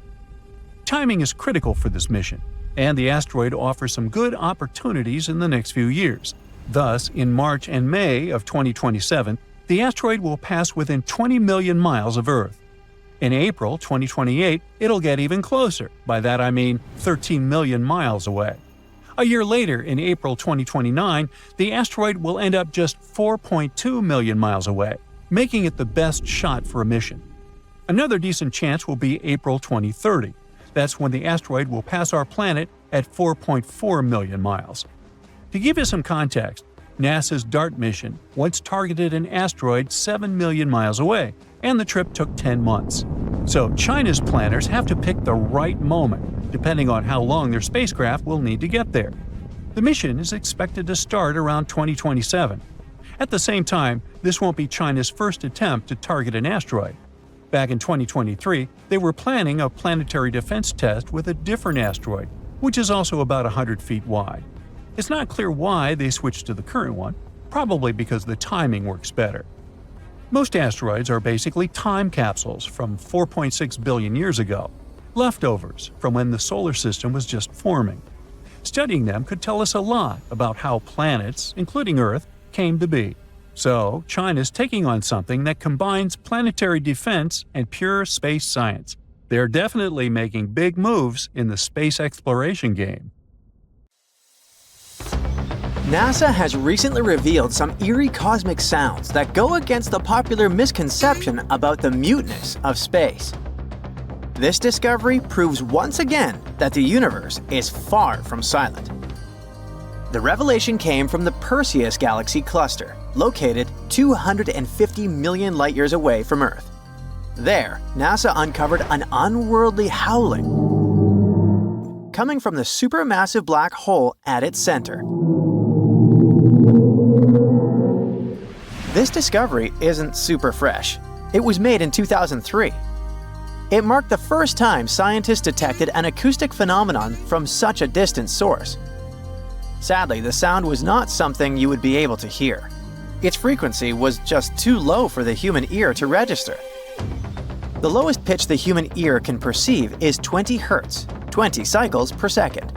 Timing is critical for this mission, and the asteroid offers some good opportunities in the next few years. Thus, in March and May of 2027, the asteroid will pass within 20 million miles of Earth. In April 2028, it'll get even closer. By that I mean 13 million miles away. A year later, in April 2029, the asteroid will end up just 4.2 million miles away, making it the best shot for a mission. Another decent chance will be April 2030. That's when the asteroid will pass our planet at 4.4 million miles. To give you some context, NASA's DART mission once targeted an asteroid 7 million miles away, and the trip took 10 months. So China's planners have to pick the right moment, depending on how long their spacecraft will need to get there. The mission is expected to start around 2027. At the same time, this won't be China's first attempt to target an asteroid. Back in 2023, they were planning a planetary defense test with a different asteroid, which is also about 100 feet wide. It's not clear why they switched to the current one, probably because the timing works better. Most asteroids are basically time capsules from 4.6 billion years ago, leftovers from when the solar system was just forming. Studying them could tell us a lot about how planets, including Earth, came to be. So, China's taking on something that combines planetary defense and pure space science. They're definitely making big moves in the space exploration game. NASA has recently revealed some eerie cosmic sounds that go against the popular misconception about the muteness of space. This discovery proves once again that the universe is far from silent. The revelation came from the Perseus galaxy cluster, located 250 million light-years away from Earth. There, NASA uncovered an unworldly howling coming from the supermassive black hole at its center. This discovery isn't super fresh. It was made in 2003. It marked the first time scientists detected an acoustic phenomenon from such a distant source. Sadly, the sound was not something you would be able to hear. Its frequency was just too low for the human ear to register. The lowest pitch the human ear can perceive is 20 Hz, 20 cycles per second.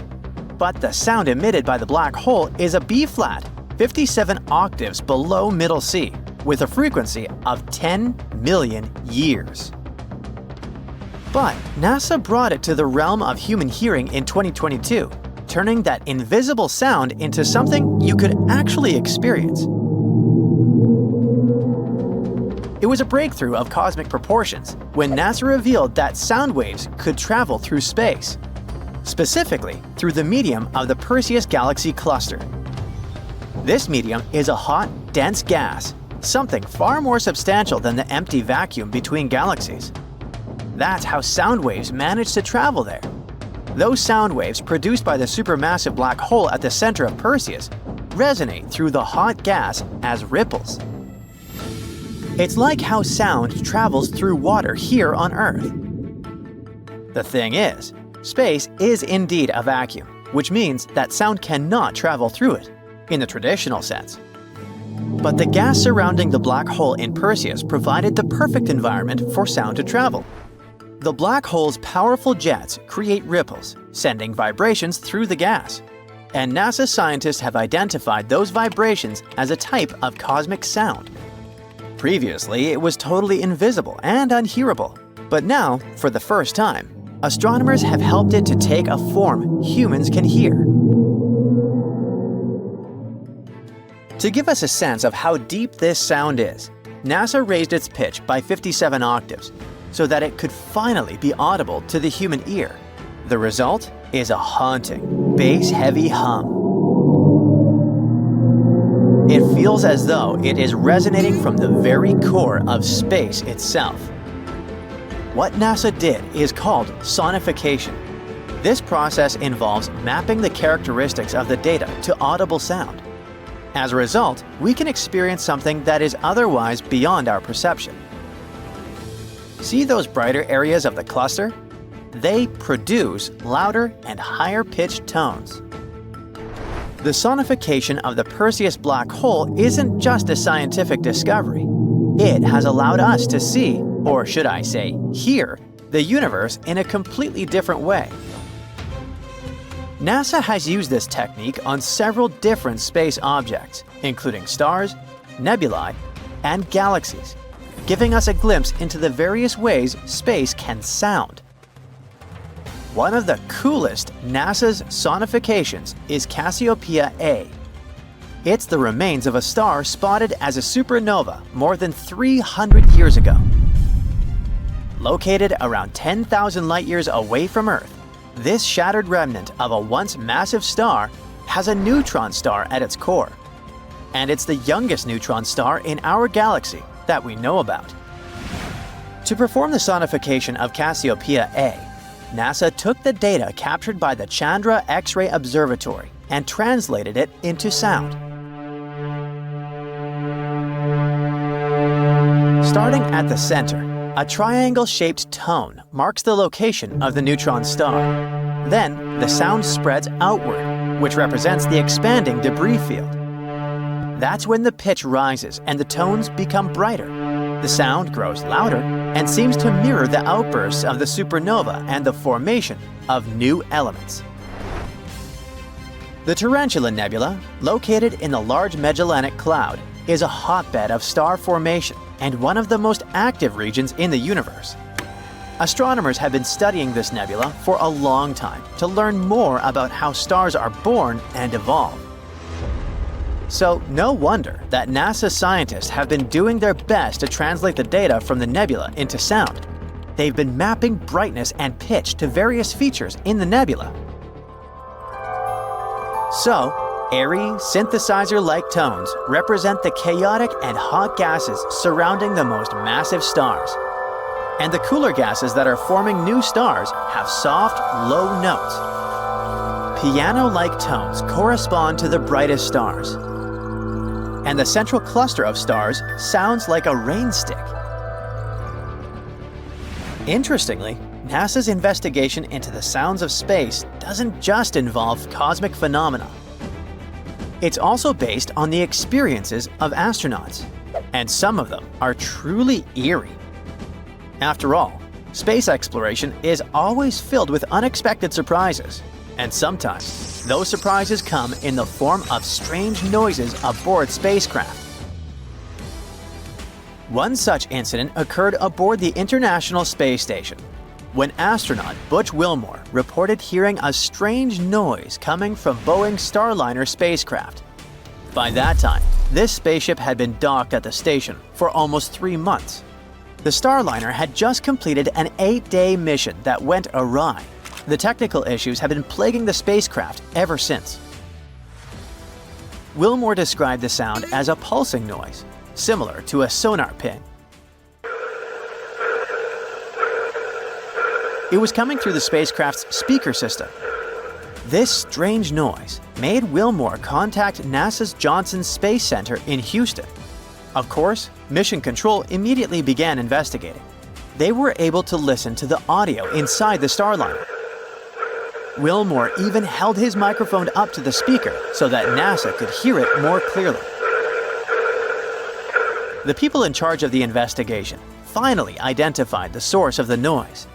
But the sound emitted by the black hole is a B-flat, 57 octaves below middle C, with a frequency of 10 million years. But NASA brought it to the realm of human hearing in 2022, turning that invisible sound into something you could actually experience. It was a breakthrough of cosmic proportions when NASA revealed that sound waves could travel through space, specifically through the medium of the Perseus galaxy cluster. This medium is a hot, dense gas, something far more substantial than the empty vacuum between galaxies. That's how sound waves manage to travel there. Those sound waves produced by the supermassive black hole at the center of Perseus resonate through the hot gas as ripples. It's like how sound travels through water here on Earth. The thing is, space is indeed a vacuum, which means that sound cannot travel through it, in the traditional sense. But the gas surrounding the black hole in Perseus provided the perfect environment for sound to travel. The black hole's powerful jets create ripples, sending vibrations through the gas. And NASA scientists have identified those vibrations as a type of cosmic sound. Previously, it was totally invisible and unhearable. But now, for the first time, astronomers have helped it to take a form humans can hear. To give us a sense of how deep this sound is, NASA raised its pitch by 57 octaves, so that it could finally be audible to the human ear. The result is a haunting, bass-heavy hum. It feels as though it is resonating from the very core of space itself. What NASA did is called sonification. This process involves mapping the characteristics of the data to audible sound. As a result, we can experience something that is otherwise beyond our perception. See those brighter areas of the cluster? They produce louder and higher-pitched tones. The sonification of the Perseus black hole isn't just a scientific discovery. It has allowed us to see, or should I say, hear, the universe in a completely different way. NASA has used this technique on several different space objects, including stars, nebulae, and galaxies, giving us a glimpse into the various ways space can sound. One of the coolest NASA's sonifications is Cassiopeia A. It's the remains of a star spotted as a supernova more than 300 years ago. Located around 10,000 light-years away from Earth, this shattered remnant of a once massive star has a neutron star at its core. And it's the youngest neutron star in our galaxy that we know about. To perform the sonification of Cassiopeia A, NASA took the data captured by the Chandra X-ray Observatory and translated it into sound. Starting at the center, a triangle-shaped tone marks the location of the neutron star. Then, the sound spreads outward, which represents the expanding debris field. That's when the pitch rises and the tones become brighter. The sound grows louder and seems to mirror the outbursts of the supernova and the formation of new elements. The Tarantula Nebula, located in the Large Magellanic Cloud, is a hotbed of star formation and one of the most active regions in the universe. Astronomers have been studying this nebula for a long time to learn more about how stars are born and evolve. So, no wonder that NASA scientists have been doing their best to translate the data from the nebula into sound. They've been mapping brightness and pitch to various features in the nebula. So, airy, synthesizer-like tones represent the chaotic and hot gases surrounding the most massive stars. And the cooler gases that are forming new stars have soft, low notes. Piano-like tones correspond to the brightest stars. And the central cluster of stars sounds like a rain stick. Interestingly, NASA's investigation into the sounds of space doesn't just involve cosmic phenomena. It's also based on the experiences of astronauts, and some of them are truly eerie. After all, space exploration is always filled with unexpected surprises, and sometimes those surprises come in the form of strange noises aboard spacecraft. One such incident occurred aboard the International Space Station, when astronaut Butch Wilmore reported hearing a strange noise coming from Boeing's Starliner spacecraft. By that time, this spaceship had been docked at the station for almost 3 months. The Starliner had just completed an 8-day mission that went awry. The technical issues have been plaguing the spacecraft ever since. Wilmore described the sound as a pulsing noise, similar to a sonar ping. It was coming through the spacecraft's speaker system. This strange noise made Wilmore contact NASA's Johnson Space Center in Houston. Of course, Mission Control immediately began investigating. They were able to listen to the audio inside the Starliner. Wilmore even held his microphone up to the speaker so that NASA could hear it more clearly. The people in charge of the investigation finally identified the source of the noise.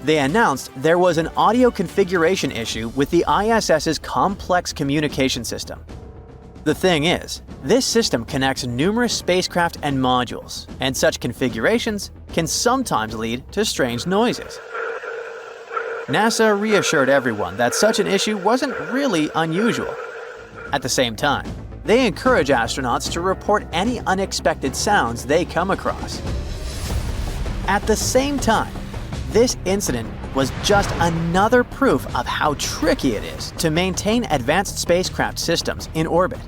They announced there was an audio configuration issue with the ISS's complex communication system. The thing is, this system connects numerous spacecraft and modules, and such configurations can sometimes lead to strange noises. NASA reassured everyone that such an issue wasn't really unusual. At the same time, they encourage astronauts to report any unexpected sounds they come across. At the same time, this incident was just another proof of how tricky it is to maintain advanced spacecraft systems in orbit.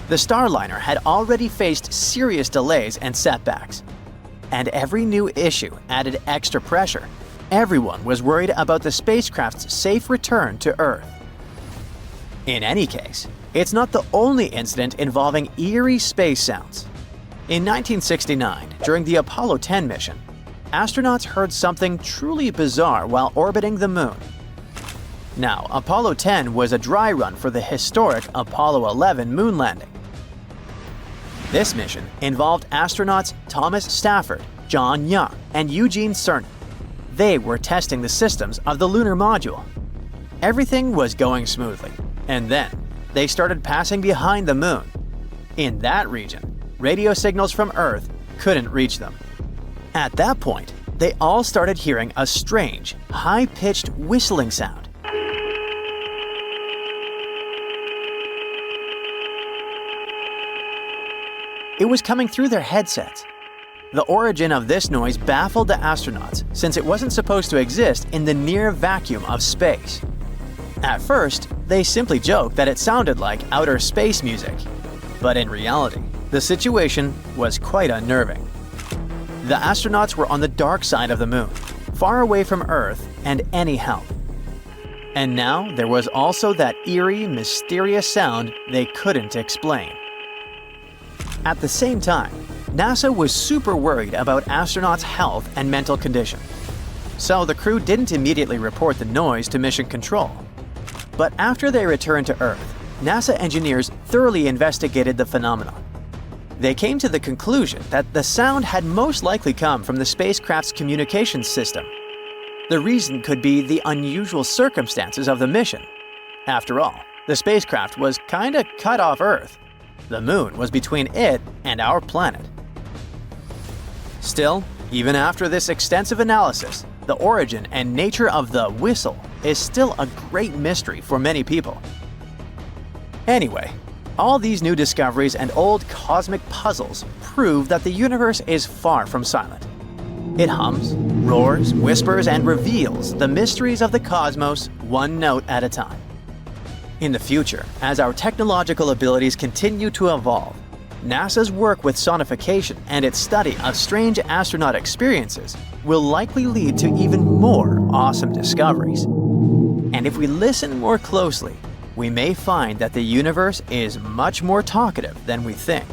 The Starliner had already faced serious delays and setbacks, and every new issue added extra pressure. Everyone was worried about the spacecraft's safe return to Earth. In any case, it's not the only incident involving eerie space sounds. In 1969, during the Apollo 10 mission, astronauts heard something truly bizarre while orbiting the Moon. Now, Apollo 10 was a dry run for the historic Apollo 11 moon landing. This mission involved astronauts Thomas Stafford, John Young, and Eugene Cernan. They were testing the systems of the lunar module. Everything was going smoothly, and then they started passing behind the Moon. In that region, radio signals from Earth couldn't reach them. At that point, they all started hearing a strange, high-pitched whistling sound. It was coming through their headsets. The origin of this noise baffled the astronauts since it wasn't supposed to exist in the near vacuum of space. At first, they simply joked that it sounded like outer space music. But in reality, the situation was quite unnerving. The astronauts were on the dark side of the Moon, far away from Earth and any help. And now there was also that eerie, mysterious sound they couldn't explain. At the same time, NASA was super worried about astronauts' health and mental condition. So the crew didn't immediately report the noise to Mission Control. But after they returned to Earth, NASA engineers thoroughly investigated the phenomenon. They came to the conclusion that the sound had most likely come from the spacecraft's communications system. The reason could be the unusual circumstances of the mission. After all, the spacecraft was kinda cut off Earth. The Moon was between it and our planet. Still, even after this extensive analysis, the origin and nature of the whistle is still a great mystery for many people. Anyway, all these new discoveries and old cosmic puzzles prove that the universe is far from silent. It hums, roars, whispers, and reveals the mysteries of the cosmos one note at a time. In the future, as our technological abilities continue to evolve, NASA's work with sonification and its study of strange astronaut experiences will likely lead to even more awesome discoveries. And if we listen more closely, we may find that the universe is much more talkative than we think.